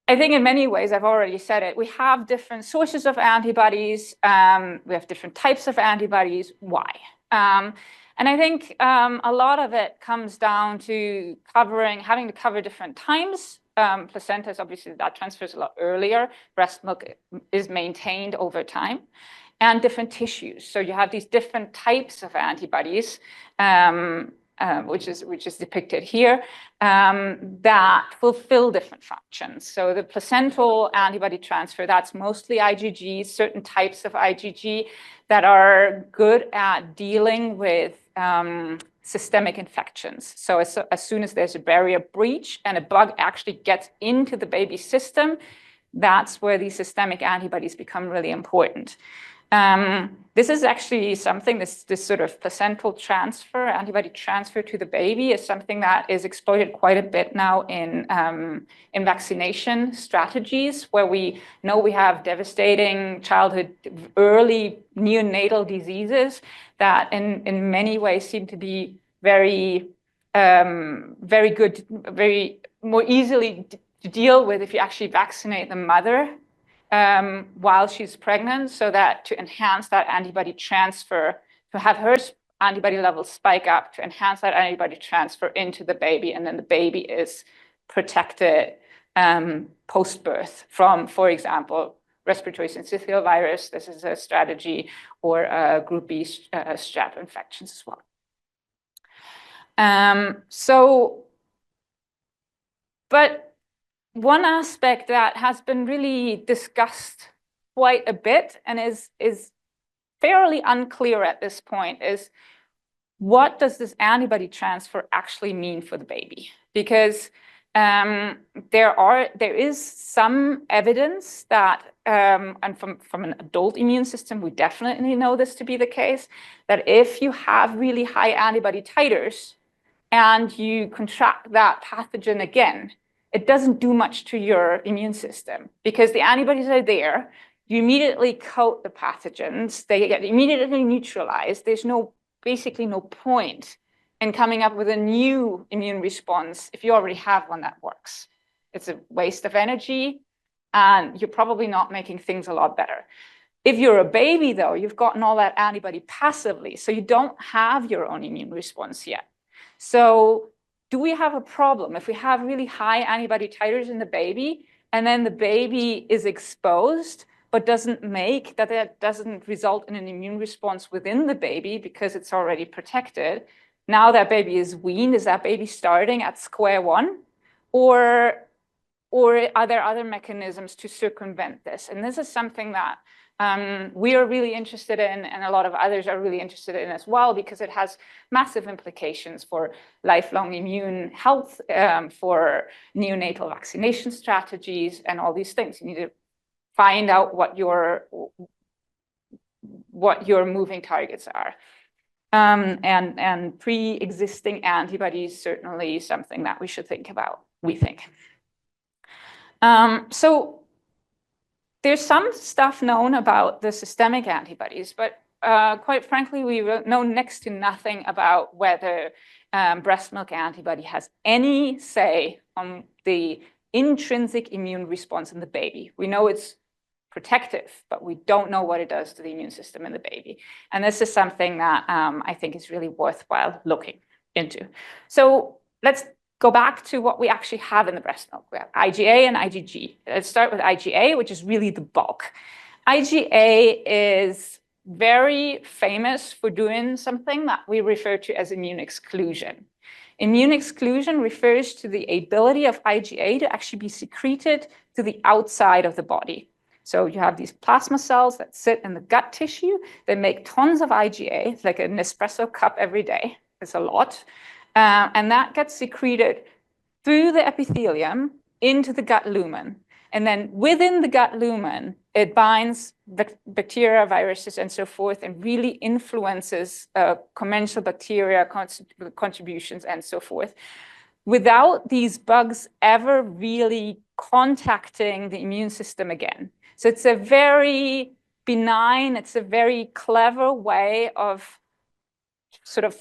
I think in many ways, I've already said it, we have different sources of antibodies. We have different types of antibodies. Why? And I think a lot of it comes down to having to cover different times. Placentas, obviously, that transfers a lot earlier. Breast milk is maintained over time. And different tissues. So you have these different types of antibodies, which is depicted here, that fulfill different functions. So the placental antibody transfer, that's mostly IgG, certain types of IgG that are good at dealing with systemic infections. So as soon as there's a barrier breach and a bug actually gets into the baby's system, that's where these systemic antibodies become really important. This is actually something, this sort of placental transfer, antibody transfer to the baby is something that is exploited quite a bit now in vaccination strategies, where we know we have devastating childhood, early neonatal diseases that in many ways seem to be very good, very more easily to deal with if you actually vaccinate the mother while she's pregnant, so that to enhance that antibody transfer, to have her antibody levels spike up, to enhance that antibody transfer into the baby, and then the baby is protected post-birth from, for example, respiratory syncytial virus. This is a strategy, or group B strep infections as well. But one aspect that has been really discussed quite a bit and is fairly unclear at this point is, what does this antibody transfer actually mean for the baby? Because there is some evidence that, and from an adult immune system, we definitely know this to be the case, that if you have really high antibody titers and you contract that pathogen again, it doesn't do much to your immune system because the antibodies are there. You immediately coat the pathogens, they get immediately neutralized. There's basically no point in coming up with a new immune response if you already have one that works. It's a waste of energy, and you're probably not making things a lot better. If you're a baby, though, you've gotten all that antibody passively, so you don't have your own immune response yet. So do we have a problem if we have really high antibody titers in the baby, and then the baby is exposed, but that doesn't result in an immune response within the baby because it's already protected? Now that baby is weaned, is that baby starting at square one? Or are there other mechanisms to circumvent this? And this is something that we are really interested in, and a lot of others are really interested in as well, because it has massive implications for lifelong immune health, for neonatal vaccination strategies, and all these things. You need to find out what your moving targets are. And pre-existing antibodies, certainly something that we should think about, we think. So there's some stuff known about the systemic antibodies, but quite frankly, we know next to nothing about whether breast milk antibody has any say on the intrinsic immune response in the baby. We know it's protective, but we don't know what it does to the immune system in the baby. And this is something that I think is really worthwhile looking into. So let's go back to what we actually have in the breast milk. We have IgA and IgG. Let's start with IgA, which is really the bulk. IgA is very famous for doing something that we refer to as immune exclusion. Immune exclusion refers to the ability of IgA to actually be secreted to the outside of the body. So you have these plasma cells that sit in the gut tissue. They make tons of IgA. It's like an espresso cup every day. It's a lot. And that gets secreted through the epithelium into the gut lumen. And then within the gut lumen, it binds bacteria, viruses, and so forth, and really influences commensal bacteria contributions and so forth, without these bugs ever really contacting the immune system again. So it's a very benign, it's a very clever way of sort of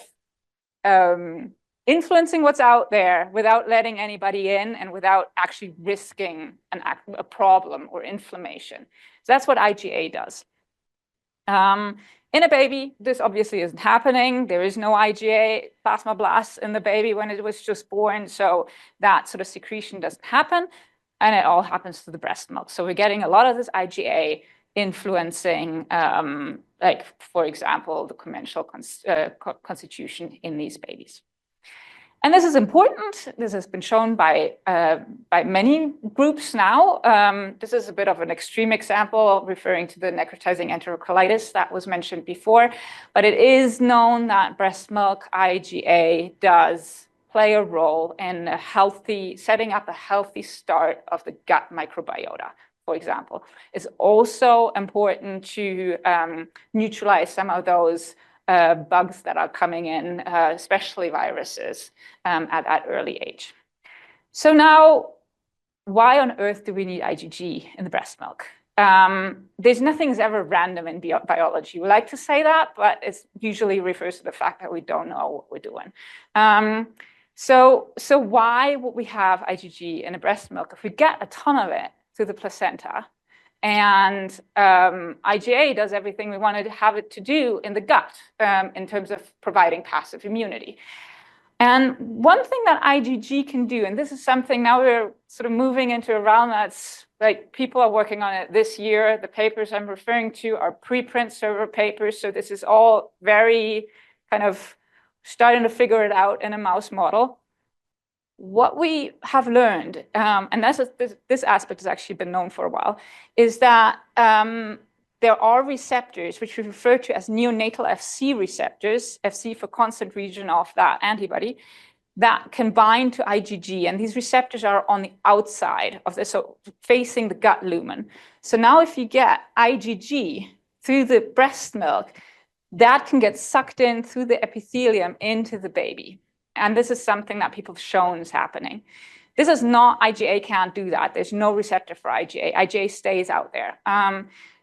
influencing what's out there without letting anybody in and without actually risking a problem or inflammation. So that's what IgA does. In a baby, this obviously isn't happening. There is no IgA plasmablasts in the baby when it was just born, so that sort of secretion doesn't happen, and it all happens through the breast milk. So we're getting a lot of this IgA influencing, like, for example, the commensal constitution in these babies. And this is important. This has been shown by many groups now. This is a bit of an extreme example referring to the necrotizing enterocolitis that was mentioned before, but it is known that breast milk IgA does play a role in setting up a healthy start of the gut microbiota, for example. It's also important to neutralize some of those bugs that are coming in, especially viruses, at that early age. So now, why on earth do we need IgG in the breast milk? There's nothing's ever random in biology. We like to say that, but it usually refers to the fact that we don't know what we're doing. So why would we have IgG in a breast milk if we get a ton of it through the placenta? And IgA does everything we wanted to have it to do in the gut in terms of providing passive immunity. And one thing that IgG can do, and this is something now we're sort of moving into a realm that's like people are working on it this year. The papers I'm referring to are preprint server papers. So this is all very kind of starting to figure it out in a mouse model. What we have learned, and this aspect has actually been known for a while, is that there are receptors which we refer to as neonatal FC receptors, FC for constant region of that antibody, that can bind to IgG. And these receptors are on the outside of this, so facing the gut lumen. So now if you get IgG through the breast milk, that can get sucked in through the epithelium into the baby. And this is something that people have shown is happening. This is not, IgA can't do that. There's no receptor for IgA. IgA stays out there.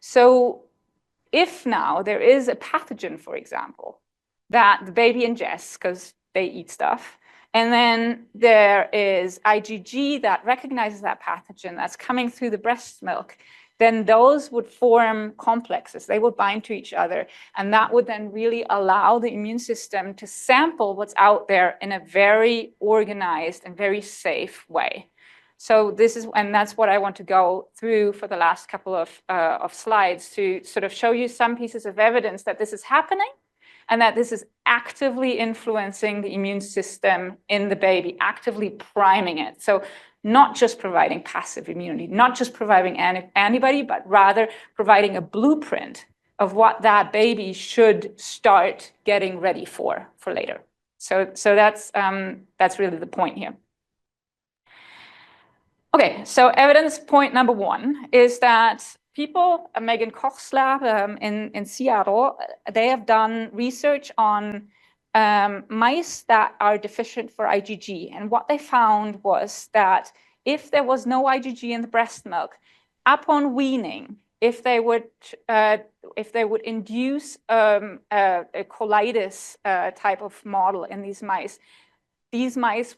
So if now there is a pathogen, for example, that the baby ingests because they eat stuff, and then there is IgG that recognizes that pathogen that's coming through the breast milk, then those would form complexes. They would bind to each other. And that would then really allow the immune system to sample what's out there in a very organized and very safe way. So this is, and that's what I want to go through for the last couple of slides to sort of show you some pieces of evidence that this is happening and that this is actively influencing the immune system in the baby, actively priming it. So not just providing passive immunity, not just providing antibody, but rather providing a blueprint of what that baby should start getting ready for later. So that's really the point here. Okay, so evidence point number one is that people, Megan Koch's lab in Seattle, they have done research on mice that are deficient for IgG. And what they found was that if there was no IgG in the breast milk, upon weaning, if they would induce a colitis type of model in these mice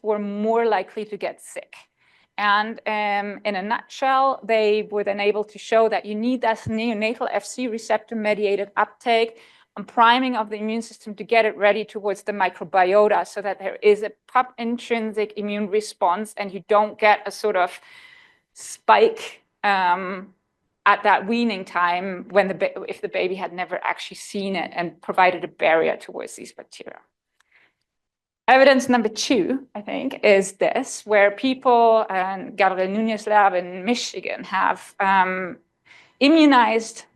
were more likely to get sick. And in a nutshell, they were then able to show that you need that neonatal FC receptor mediated uptake and priming of the immune system to get it ready towards the microbiota so that there is a pup intrinsic immune response and you don't get a sort of spike at that weaning time when if the baby had never actually seen it and provided a barrier towards these bacteria. Evidence number two, I think, is this, where people, and Gabriel Nunez's lab in Michigan, have immunized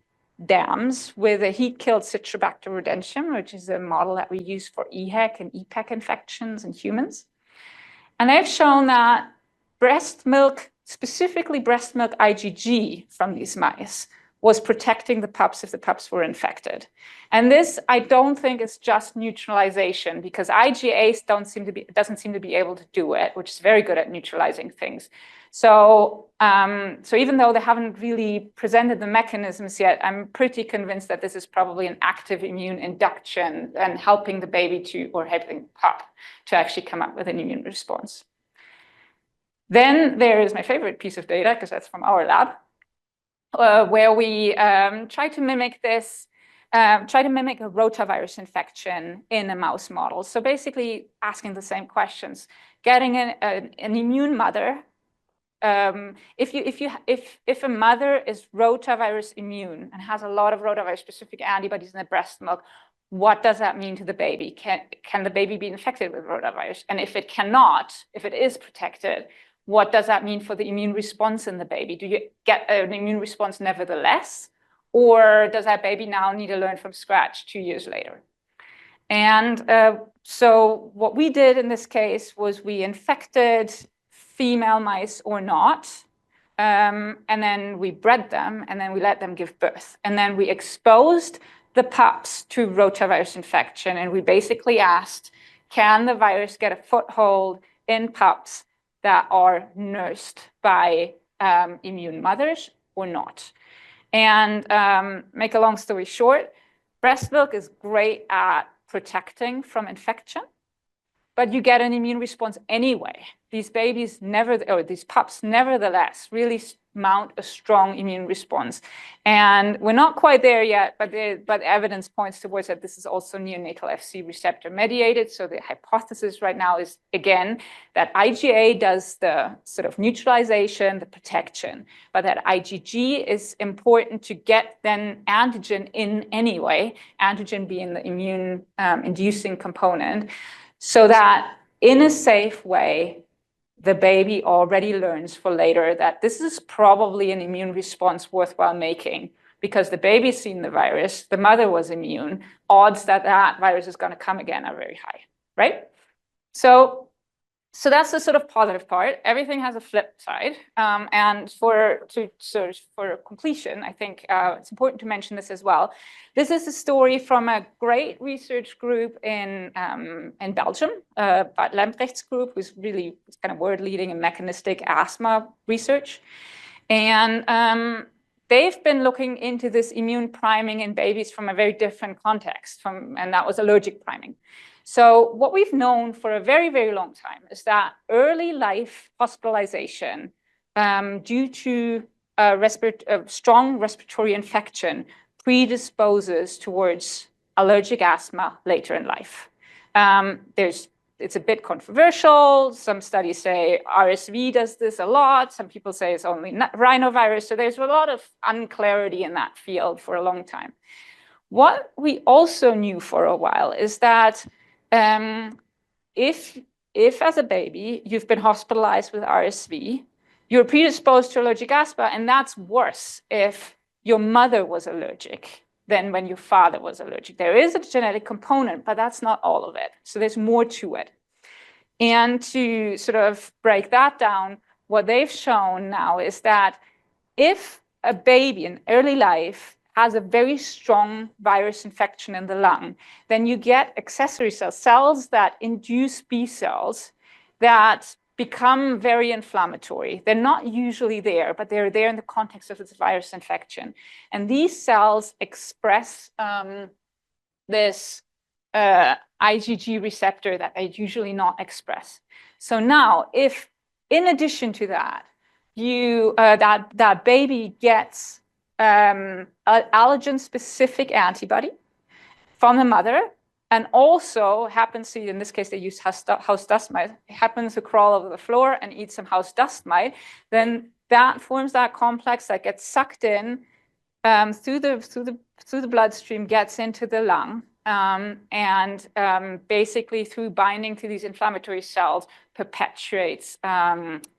dams with a heat-killed Citrobacter rodentium, which is a model that we use for EHEC and EPEC infections in humans. And they've shown that breast milk, specifically breast milk IgG from these mice, was protecting the pups if the pups were infected. And this, I don't think, is just neutralization, because IgA doesn't seem to be able to do it, which is very good at neutralizing things. So, so even though they haven't really presented the mechanisms yet, I'm pretty convinced that this is probably an active immune induction and helping the baby to, or helping the pup to actually come up with an immune response. Then there is my favorite piece of data, because that's from our lab, where we try to mimic this, try to mimic a rotavirus infection in a mouse model. So basically asking the same questions, getting an immune mother. If a mother is rotavirus immune and has a lot of rotavirus specific antibodies in the breast milk, what does that mean to the baby? Can the baby be infected with rotavirus? And if it cannot, if it is protected, what does that mean for the immune response in the baby? Do you get an immune response nevertheless? Or does that baby now need to learn from scratch 2 years later? And so what we did in this case was we infected female mice or not, and then we bred them, and then we let them give birth. And then we exposed the pups to rotavirus infection, and we basically asked, can the virus get a foothold in pups that are nursed by immune mothers or not? And make a long story short, breast milk is great at protecting from infection, but you get an immune response anyway. These babies these pups nevertheless really mount a strong immune response. And we're not quite there yet, but evidence points towards that this is also neonatal Fc receptor mediated. So the hypothesis right now is, again, that IgA does the sort of neutralization, the protection, but that IgG is important to get then antigen in anyway, antigen being the immune inducing component, so that in a safe way, the baby already learns for later that this is probably an immune response worthwhile making, because the baby's seen the virus, the mother was immune, odds that that virus is going to come again are very high, right? So that's the sort of positive part. Everything has a flip side. And for completion, I think it's important to mention this as well. This is a story from a great research group in Belgium, Bart Lambrecht's group, who's really kind of world leading in mechanistic asthma research. And they've been looking into this immune priming in babies from a very different context, and that was allergic priming. So what we've known for a very, very long time is that early life hospitalization due to strong respiratory infection predisposes towards allergic asthma later in life. It's a bit controversial. Some studies say RSV does this a lot. Some people say it's only rhinovirus. So there's a lot of unclarity in that field for a long time. What we also knew for a while is that if as a baby you've been hospitalized with RSV, you're predisposed to allergic asthma, and that's worse if your mother was allergic than when your father was allergic. There is a genetic component, but that's not all of it. So there's more to it. And to sort of break that down, what they've shown now is that if a baby in early life has a very strong virus infection in the lung, then you get accessory cells that induce B cells that become very inflammatory. They're not usually there, but they're there in the context of this virus infection. And these cells express this IgG receptor that they usually not express. So now, if in addition to that, that baby gets an allergen-specific antibody from the mother, and also happens to, in this case, they use house dust mite, happens to crawl over the floor and eat some house dust mite, then that forms that complex that gets sucked in through the bloodstream, gets into the lung, and basically through binding to these inflammatory cells perpetuates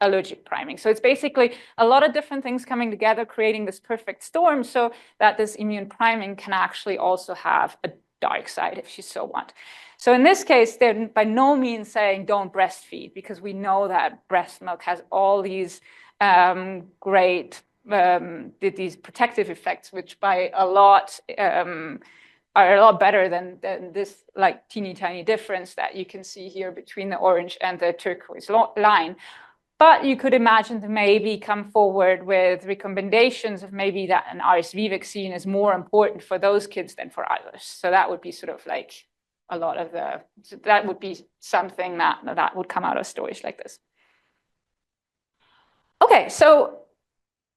allergic priming. So it's basically a lot of different things coming together, creating this perfect storm so that this immune priming can actually also have a dark side if you so want. So in this case, they're by no means saying don't breastfeed, because we know that breast milk has all these great these protective effects, which by a lot are a lot better than this like teeny tiny difference that you can see here between the orange and the turquoise line. But you could imagine to maybe come forward with recommendations of maybe that an RSV vaccine is more important for those kids than for others. So that would be sort of like a lot of that would be something that would come out of stories like this. Okay, so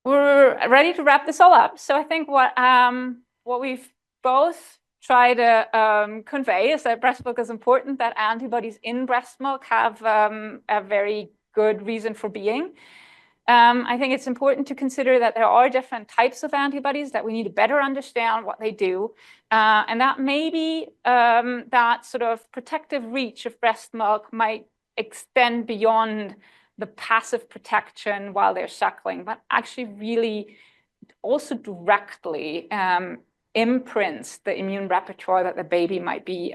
we're ready to wrap this all up. So I think what we've both tried to convey is that breast milk is important, that antibodies in breast milk have a very good reason for being. I think it's important to consider that there are different types of antibodies, that we need to better understand what they do, and that maybe that sort of protective reach of breast milk might extend beyond the passive protection while they're suckling, but actually really also directly imprints the immune repertoire that the baby might be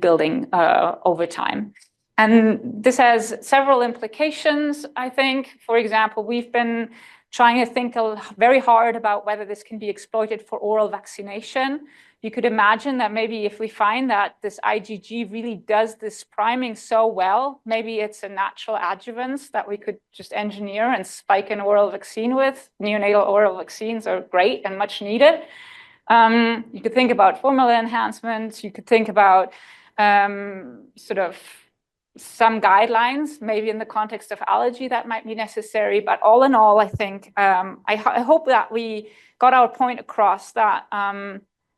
building over time. And this has several implications, I think. For example, we've been trying to think very hard about whether this can be exploited for oral vaccination. You could imagine that maybe if we find that this IgG really does this priming so well, maybe it's a natural adjuvant that we could just engineer and spike an oral vaccine with. Neonatal oral vaccines are great and much needed. You could think about formula enhancements. You could think about sort of some guidelines, maybe in the context of allergy that might be necessary. But all in all, I think I hope that we got our point across that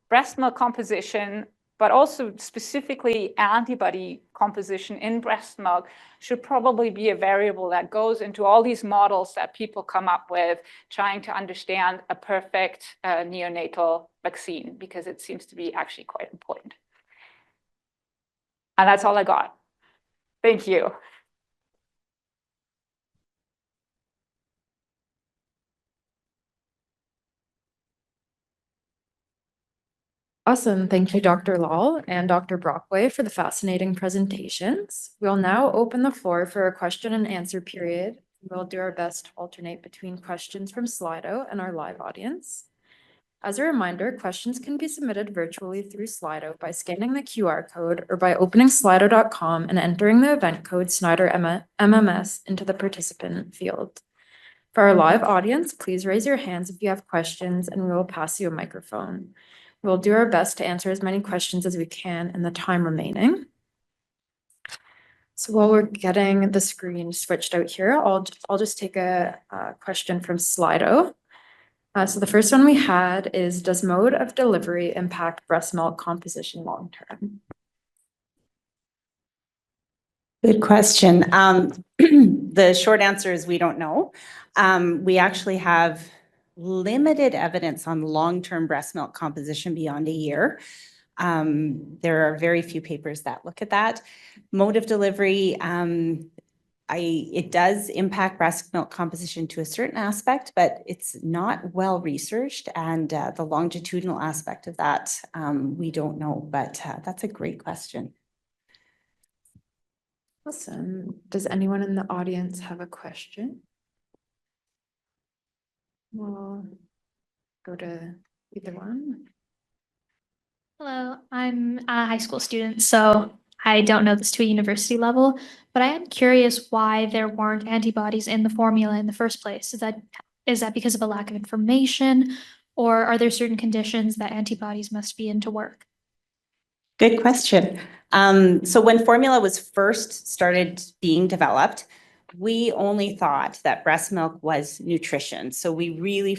breast milk composition, but also specifically antibody composition in breast milk should probably be a variable that goes into all these models that people come up with, trying to understand a perfect neonatal vaccine, because it seems to be actually quite important. And that's all I got. Thank you. Awesome. Thank you, Dr. Lahl and Dr. Brockway, for the fascinating presentations. We'll now open the floor for a question and answer period. We'll do our best to alternate between questions from Slido and our live audience. As a reminder, questions can be submitted virtually through Slido by scanning the QR code or by opening slido.com and entering the event code Snyder MMS into the participant field. For our live audience, please raise your hands if you have questions and we will pass you a microphone. We'll do our best to answer as many questions as we can in the time remaining. So while we're getting the screen switched out here, I'll just take a question from Slido. So the first one we had is, does mode of delivery impact breast milk composition long term? Good question. The short answer is we don't know. We actually have limited evidence on long-term breast milk composition beyond a year. There are very few papers that look at that. Mode of delivery, it does impact breast milk composition to a certain aspect, but it's not well researched. And the longitudinal aspect of that, we don't know, but that's a great question. Awesome. Does anyone in the audience have a question? We'll go to either one. Hello, I'm a high school student, so I don't know this to a university level, but I am curious why there weren't antibodies in the formula in the first place. Is that because of a lack of information, or are there certain conditions that antibodies must be in to work? Good question. So when formula was first started being developed, we only thought that breast milk was nutrition. So we really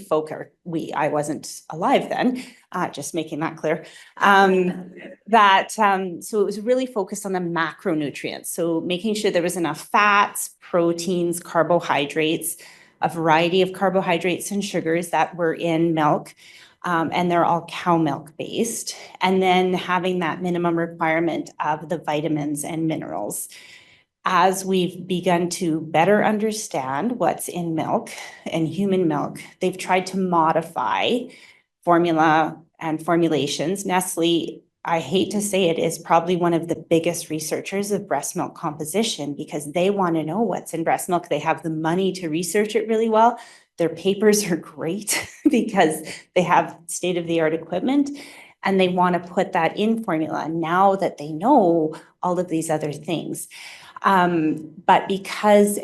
I wasn't alive then, just making that clear, so it was really focused on the macronutrients. So making sure there was enough fats, proteins, carbohydrates, a variety of carbohydrates and sugars that were in milk. And they're all cow milk based. And then having that minimum requirement of the vitamins and minerals. As we've begun to better understand what's in milk and human milk, they've tried to modify formula and formulations. Nestle, I hate to say it, is probably one of the biggest researchers of breast milk composition because they want to know what's in breast milk. They have the money to research it really well. Their papers are great because they have state-of-the-art equipment and they want to put that in formula now that they know all of these other things. But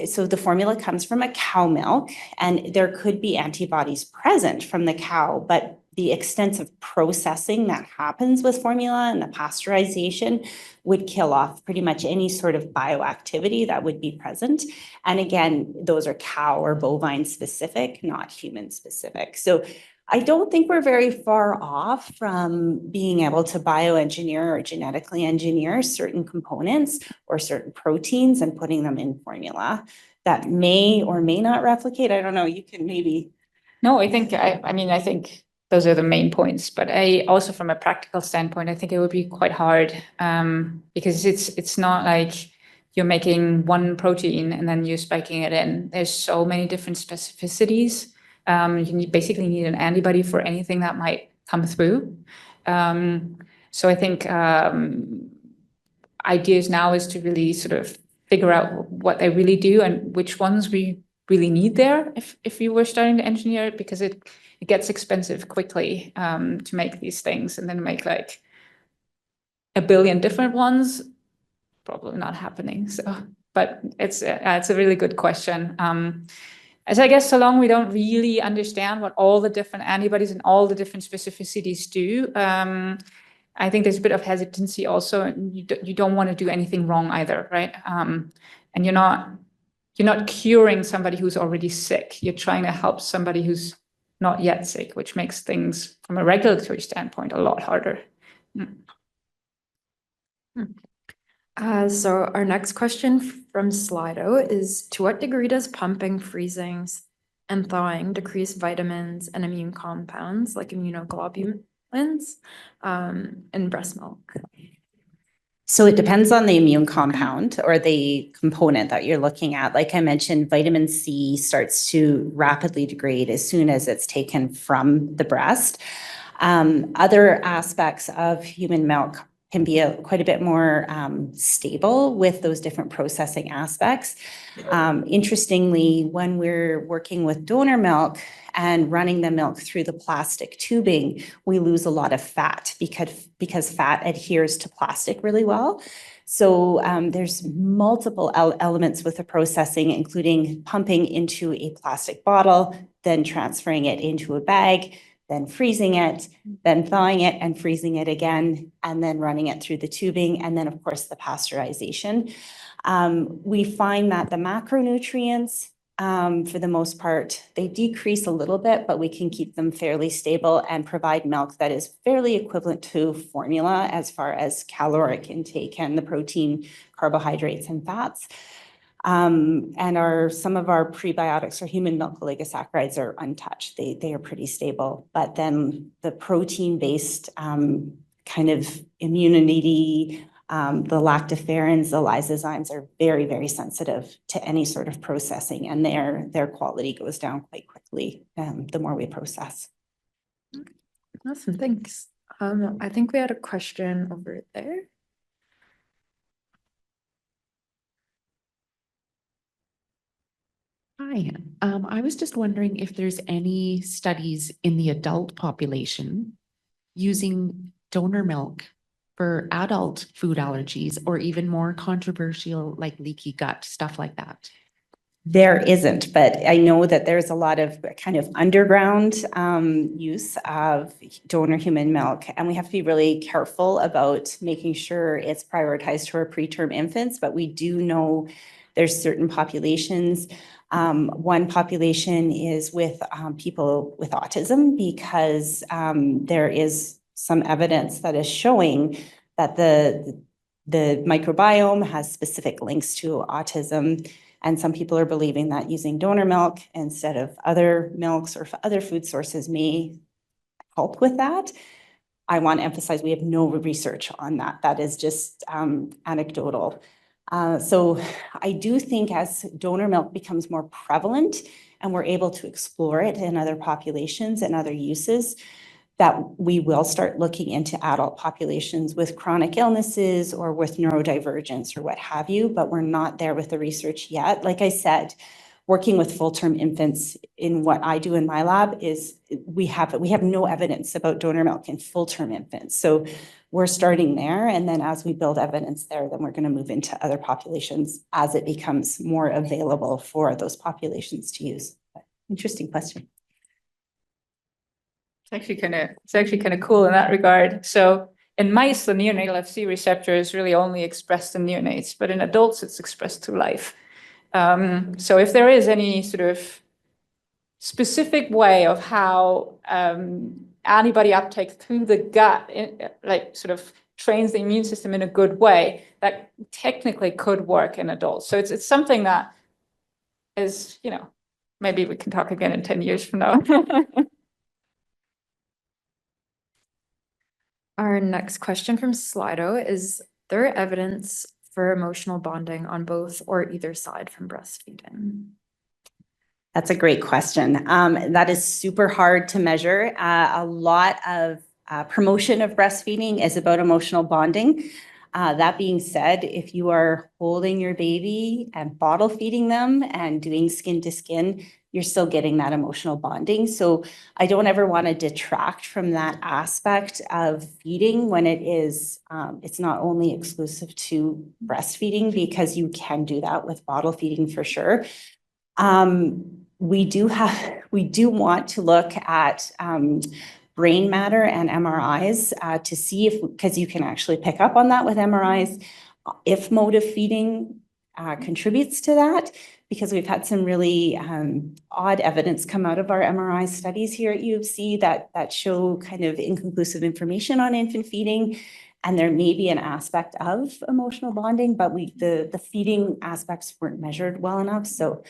so the formula comes from a cow milk and there could be antibodies present from the cow, but the extensive processing that happens with formula and the pasteurization would kill off pretty much any sort of bioactivity that would be present. And again, those are cow or bovine specific, not human specific. So I don't think we're very far off from being able to bioengineer or genetically engineer certain components or certain proteins and putting them in formula that may or may not replicate. I don't know, you can maybe. No, I think those are the main points, but also from a practical standpoint, I think it would be quite hard because it's not like you're making one protein and then you're spiking it in. There's so many different specificities. You basically need an antibody for anything that might come through. So I think ideas now is to really sort of figure out what they really do and which ones we really need there if you were starting to engineer it, because it gets expensive quickly to make these things, and then make like a billion different ones, probably not happening. So, but it's a really good question. As I guess so long we don't really understand what all the different antibodies and all the different specificities do, I think there's a bit of hesitancy also. You don't want to do anything wrong either, right? And you're not curing somebody who's already sick. You're trying to help somebody who's not yet sick, which makes things from a regulatory standpoint a lot harder. So our next question from Slido is, to what degree does pumping, freezing, and thawing decrease vitamins and immune compounds like immunoglobulins in breast milk? So it depends on the immune compound or the component that you're looking at. Like I mentioned, vitamin C starts to rapidly degrade as soon as it's taken from the breast. Other aspects of human milk can be quite a bit more stable with those different processing aspects. Interestingly, when we're working with donor milk and running the milk through the plastic tubing, we lose a lot of fat because fat adheres to plastic really well. So there's multiple elements with the processing, including pumping into a plastic bottle, then transferring it into a bag, then freezing it, then thawing it and freezing it again, and then running it through the tubing, and then of course the pasteurization. We find that the macronutrients, for the most part, they decrease a little bit, but we can keep them fairly stable and provide milk that is fairly equivalent to formula as far as caloric intake and the protein, carbohydrates, and fats. And some of our prebiotics or human milk oligosaccharides are untouched. They are pretty stable, but then the protein-based kind of immunity, the lactoferrins, the lysozymes are very, very sensitive to any sort of processing, and their quality goes down quite quickly the more we process. Awesome, thanks. I think we had a question over there. Hi, I was just wondering if there's any studies in the adult population using donor milk for adult food allergies or even more controversial like leaky gut, stuff like that. There isn't, but I know that there's a lot of kind of underground use of donor human milk, and we have to be really careful about making sure it's prioritized to our preterm infants, but we do know there's certain populations. One population is with people with autism because there is some evidence that is showing that the microbiome has specific links to autism. And some people are believing that using donor milk instead of other milks or other food sources may help with that. I want to emphasize we have no research on that. That is just anecdotal. So I do think as donor milk becomes more prevalent and we're able to explore it in other populations and other uses, that we will start looking into adult populations with chronic illnesses or with neurodivergence or what have you, but we're not there with the research yet. Like I said, working with full-term infants in what I do in my lab is we have no evidence about donor milk in full-term infants. So we're starting there, and then as we build evidence there, then we're going to move into other populations as it becomes more available for those populations to use. Interesting question. It's actually kind of cool in that regard. So in mice, the neonatal FC receptor is really only expressed in neonates, but in adults, it's expressed through life. So if there is any sort of specific way of how antibody uptake through the gut, like sort of trains the immune system in a good way, that technically could work in adults. So it's something that is, maybe we can talk again in 10 years from now. Our next question from Slido is there evidence for emotional bonding on both or either side from breastfeeding? That's a great question. That is super hard to measure. A lot of promotion of breastfeeding is about emotional bonding. That being said, if you are holding your baby and bottle feeding them and doing skin to skin, you're still getting that emotional bonding. So I don't ever want to detract from that aspect of feeding when it is, it's not only exclusive to breastfeeding, because you can do that with bottle feeding for sure. We do want to look at brain matter and MRIs to see if, because you can actually pick up on that with MRIs, if motive feeding contributes to that, because we've had some really odd evidence come out of our MRI studies here at U of C that show kind of inconclusive information on infant feeding. And there may be an aspect of emotional bonding, but the feeding aspects weren't measured well enough. So,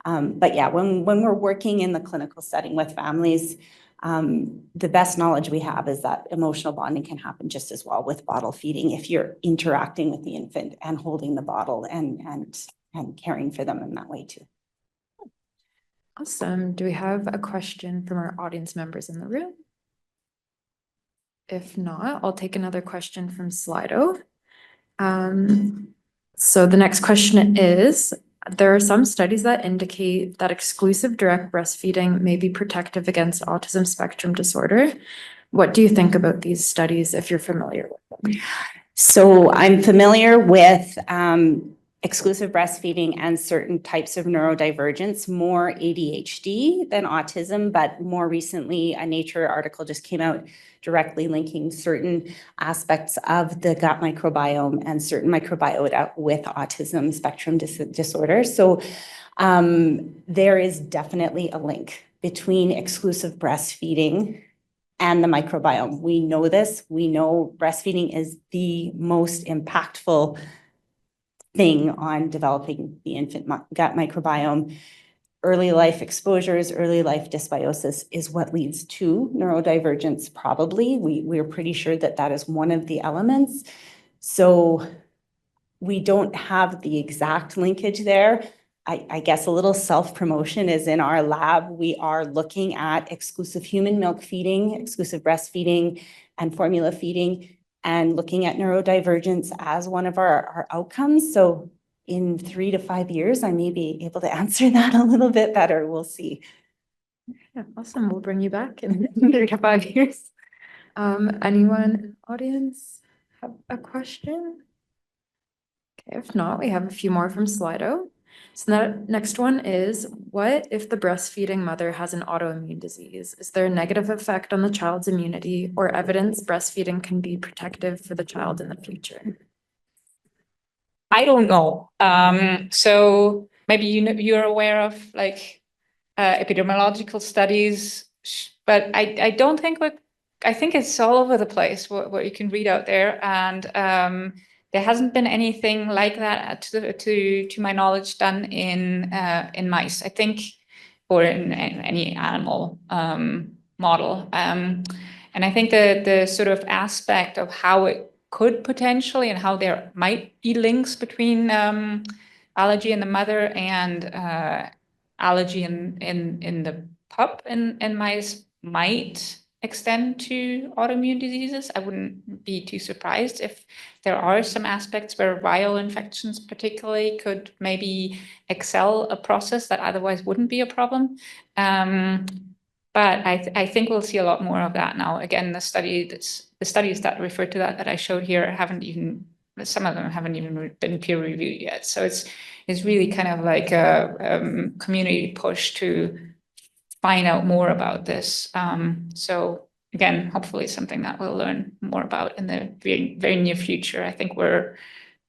but yeah, when we're working in the clinical setting with families, the best knowledge we have is that emotional bonding can happen just as well with bottle feeding if you're interacting with the infant and holding the bottle and caring for them in that way too. Awesome. Do we have a question from our audience members in the room? If not, I'll take another question from Slido. So the next question is, there are some studies that indicate that exclusive direct breastfeeding may be protective against autism spectrum disorder. What do you think about these studies if you're familiar with them? So I'm familiar with exclusive breastfeeding and certain types of neurodivergence, more ADHD than autism, but more recently a Nature article just came out directly linking certain aspects of the gut microbiome and certain microbiota with autism spectrum disorder. So there is definitely a link between exclusive breastfeeding and the microbiome. We know this. We know breastfeeding is the most impactful thing on developing the infant gut microbiome. Early life exposures, early life dysbiosis is what leads to neurodivergence, probably. We're pretty sure that that is one of the elements. So we don't have the exact linkage there. I guess a little self-promotion is in our lab. We are looking at exclusive human milk feeding, exclusive breastfeeding, and formula feeding, and looking at neurodivergence as one of our outcomes. So in 3 to 5 years, I may be able to answer that a little bit better. We'll see. Yeah, awesome. We'll bring you back in 3 to 5 years. Anyone in the audience have a question? Okay, if not, we have a few more from Slido. So that next one is, what if the breastfeeding mother has an autoimmune disease? Is there a negative effect on the child's immunity or evidence breastfeeding can be protective for the child in the future? I don't know. So maybe you're aware of like epidemiological studies, but I don't think I think it's all over the place what you can read out there, and there hasn't been anything like that to my knowledge done in mice, I think, or in any animal model. And I think the sort of aspect of how it could potentially and how there might be links between allergy in the mother and allergy in the pup in mice might extend to autoimmune diseases. I wouldn't be too surprised if there are some aspects where viral infections particularly could maybe excel a process that otherwise wouldn't be a problem. But I think we'll see a lot more of that now. Again, the studies that refer to that I showed here some of them haven't even been peer reviewed yet. So it's really kind of like a community push to find out more about this. So again, hopefully something that we'll learn more about in the very, very near future. I think we're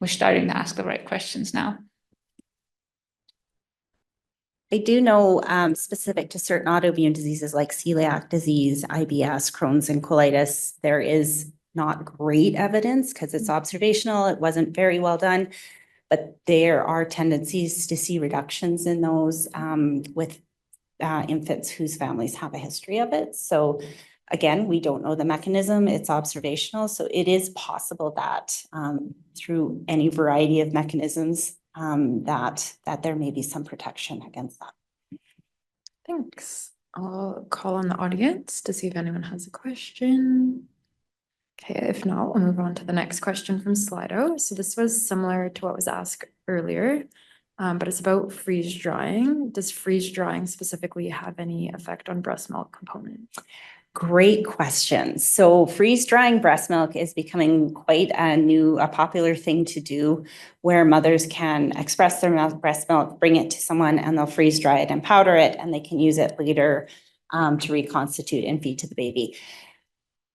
starting to ask the right questions now. I do know specific to certain autoimmune diseases like celiac disease, IBS, Crohn's, and colitis, there is not great evidence because it's observational. It wasn't very well done, but there are tendencies to see reductions in those with infants whose families have a history of it. So again, we don't know the mechanism. It's observational. So it is possible that through any variety of mechanisms that there may be some protection against that. Thanks. I'll call on the audience to see if anyone has a question. Okay, if not, we'll move on to the next question from Slido. So this was similar to what was asked earlier, but it's about freeze drying. Does freeze drying specifically have any effect on breast milk component? Great question. So freeze drying breast milk is becoming quite a popular thing to do, where mothers can express their breast milk, bring it to someone, and they'll freeze dry it and powder it, and they can use it later to reconstitute and feed to the baby.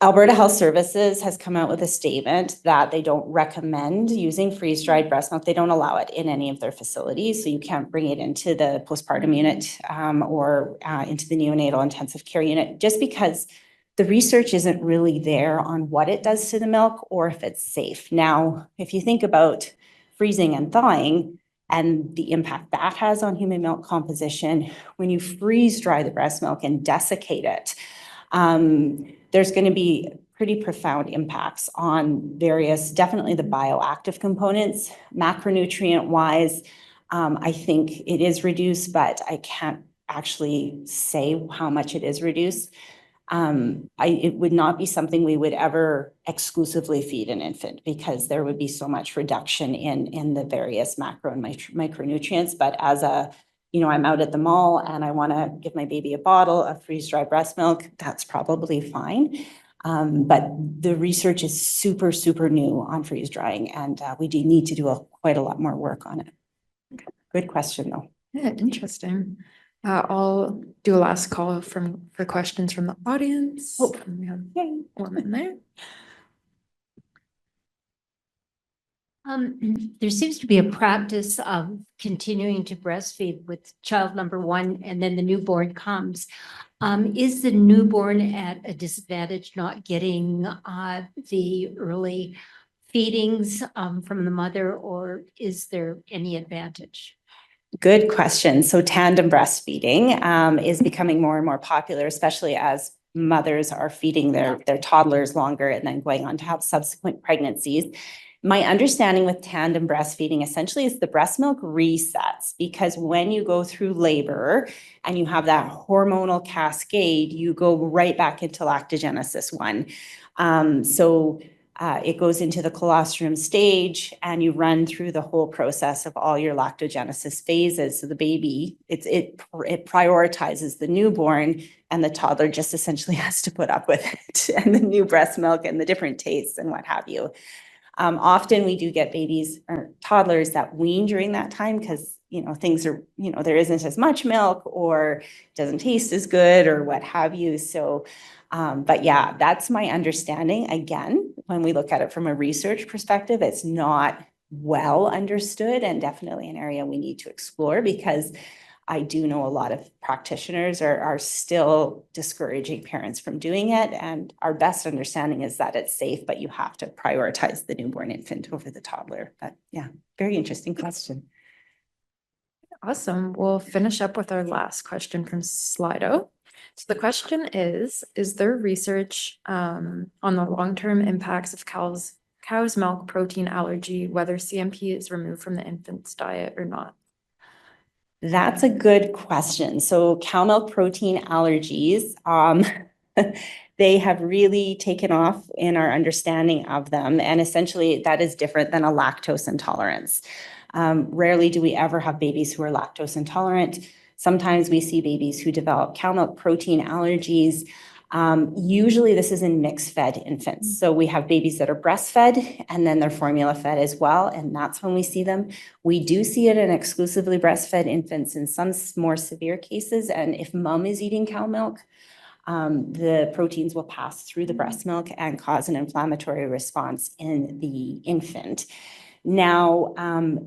Alberta Health Services has come out with a statement that they don't recommend using freeze-dried breast milk. They don't allow it in any of their facilities, so you can't bring it into the postpartum unit or into the neonatal intensive care unit, just because the research isn't really there on what it does to the milk or if it's safe. Now, if you think about freezing and thawing and the impact that has on human milk composition, when you freeze dry the breast milk and desiccate it, there's going to be pretty profound impacts on various, definitely the bioactive components. Macronutrient wise, I think it is reduced, but I can't actually say how much it is reduced. It would not be something we would ever exclusively feed an infant, because there would be so much reduction in the various macro and micronutrients. But as I'm out at the mall and I want to give my baby a bottle of freeze-dried breast milk, that's probably fine. But the research is super, super new on freeze drying, and we do need to do quite a lot more work on it. Good question, though. Yeah, interesting. I'll do a last call for questions from the audience. Oh, we have yay. one in there. There seems to be a practice of continuing to breastfeed with child number one, and then the newborn comes. Is the newborn at a disadvantage not getting the early feedings from the mother, or is there any advantage? Good question. So tandem breastfeeding is becoming more and more popular, especially as mothers are feeding their toddlers longer and then going on to have subsequent pregnancies. My understanding with tandem breastfeeding essentially is the breast milk resets, because when you go through labor and you have that hormonal cascade, you go right back into lactogenesis 1. It goes into the colostrum stage and you run through the whole process of all your lactogenesis phases. So the baby, it prioritizes the newborn, and the toddler just essentially has to put up with it and the new breast milk and the different tastes and what have you. Often we do get babies or toddlers that wean during that time because, things are, there isn't as much milk or doesn't taste as good or what have you. So, but yeah, that's my understanding. Again, when we look at it from a research perspective, it's not well understood, and definitely an area we need to explore, because I do know a lot of practitioners are still discouraging parents from doing it. And our best understanding is that it's safe, but you have to prioritize the newborn infant over the toddler. But yeah, very interesting question. Awesome. We'll finish up with our last question from Slido. So the question is there research on the long-term impacts of cow's milk protein allergy, whether CMP is removed from the infant's diet or not? That's a good question. So cow milk protein allergies, they have really taken off in our understanding of them. And essentially that is different than a lactose intolerance. Rarely do we ever have babies who are lactose intolerant. Sometimes we see babies who develop cow milk protein allergies. Usually this is in mixed fed infants. So we have babies that are breastfed and then they're formula fed as well. And that's when we see them. We do see it in exclusively breastfed infants in some more severe cases. And if mom is eating cow milk, the proteins will pass through the breast milk and cause an inflammatory response in the infant. Now,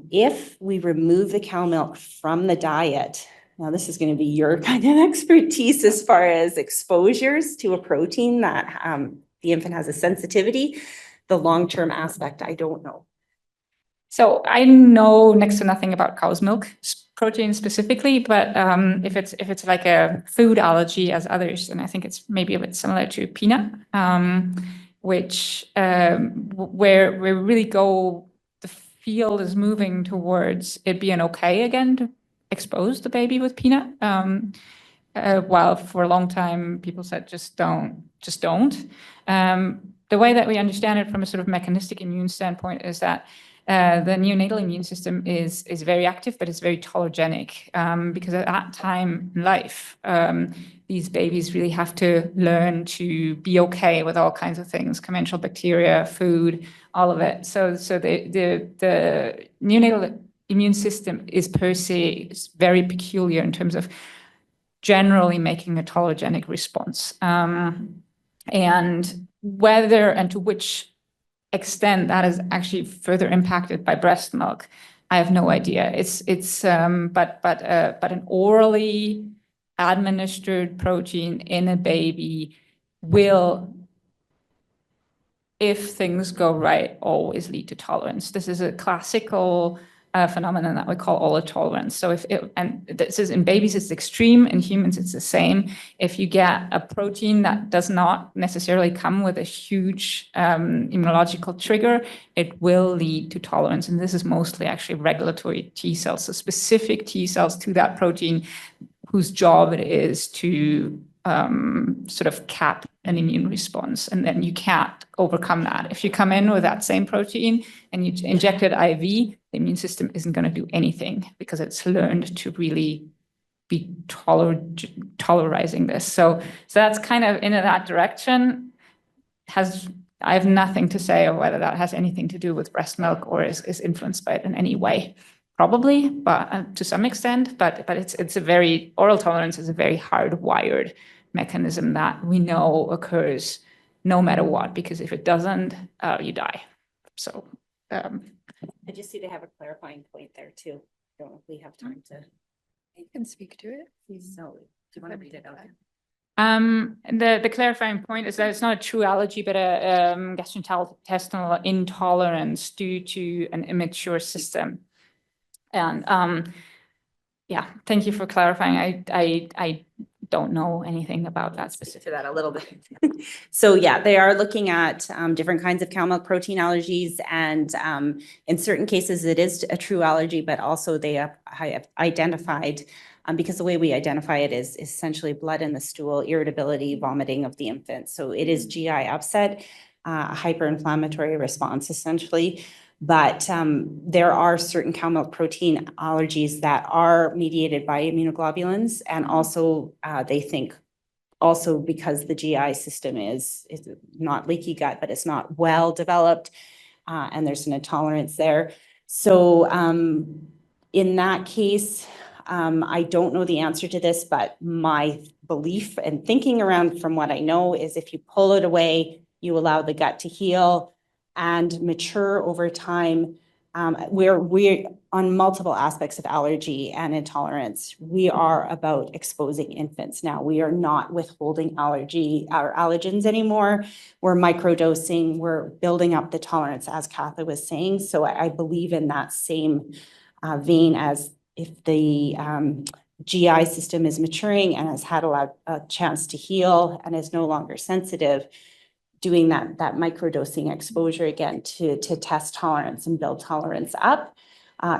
if we remove the cow milk from the diet, now this is going to be your kind of expertise as far as exposures to a protein that the infant has a sensitivity. The long-term aspect, I don't know. So I know next to nothing about cow's milk protein specifically, but if it's like a food allergy as others, then I think it's maybe a bit similar to peanut, which where we really go, the field is moving towards it being okay again to expose the baby with peanut. While for a long time people said just don't. The way that we understand it from a sort of mechanistic immune standpoint is that the neonatal immune system is very active, but it's very tolerogenic, because at that time in life, these babies really have to learn to be okay with all kinds of things, commensal bacteria, food, all of it. So the neonatal immune system is per se very peculiar in terms of generally making a tolerogenic response. And whether and to which extent that is actually further impacted by breast milk, I have no idea. But an orally administered protein in a baby will, if things go right, always lead to tolerance. This is a classical phenomenon that we call allotolerance. So and this is in babies, it's extreme. In humans, it's the same. If you get a protein that does not necessarily come with a huge immunological trigger, it will lead to tolerance. And this is mostly actually regulatory T cells, so specific T cells to that protein whose job it is to sort of cap an immune response, and then you can't overcome that. If you come in with that same protein and you inject it IV, the immune system isn't going to do anything because it's learned to really be tolerizing this. So that's kind of in that direction. I have nothing to say of whether that has anything to do with breast milk or is influenced by it in any way. Probably, but to some extent, but it's a very, oral tolerance is a very hardwired mechanism that we know occurs no matter what, because if it doesn't, you die. So I just see they have a clarifying point there too. I don't know if we have time to. You can speak to it. So do you want to read it out? The clarifying point is that it's not a true allergy, but a gastrointestinal intolerance due to an immature system. And yeah, thank you for clarifying. I don't know anything about that specific. To that a little bit. So yeah, they are looking at different kinds of cow milk protein allergies, and in certain cases it is a true allergy, but also they have identified, because the way we identify it is essentially blood in the stool, irritability, vomiting of the infant. So it is GI upset, a hyperinflammatory response essentially. But there are certain cow milk protein allergies that are mediated by immunoglobulins, and also they think also because the GI system is not leaky gut, but it's not well developed, and there's an intolerance there. So in that case, I don't know the answer to this, but my belief and thinking around from what I know is if you pull it away, you allow the gut to heal and mature over time. We're on multiple aspects of allergy and intolerance. We are about exposing infants now. We are not withholding our allergens anymore. We're microdosing. We're building up the tolerance, as Katha was saying. So I believe in that same vein as if the GI system is maturing and has had a chance to heal and is no longer sensitive, doing that microdosing exposure again to test tolerance and build tolerance up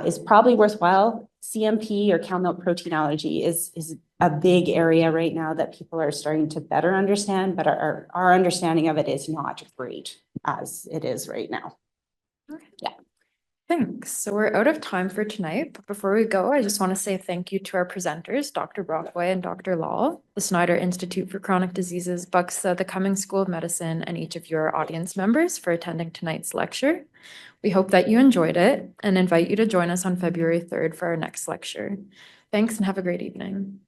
is probably worthwhile. CMP or cow milk protein allergy is a big area right now that people are starting to better understand, but our understanding of it is not great as it is right now. Okay. Yeah. Thanks. So we're out of time for tonight, but before we go, I just want to say thank you to our presenters, Dr. Brockway and Dr. Lahl, the Snyder Institute for Chronic Diseases, Buxa, the Cummings School of Medicine, and each of your audience members for attending tonight's lecture. We hope that you enjoyed it and invite you to join us on February 3rd for our next lecture. Thanks and have a great evening.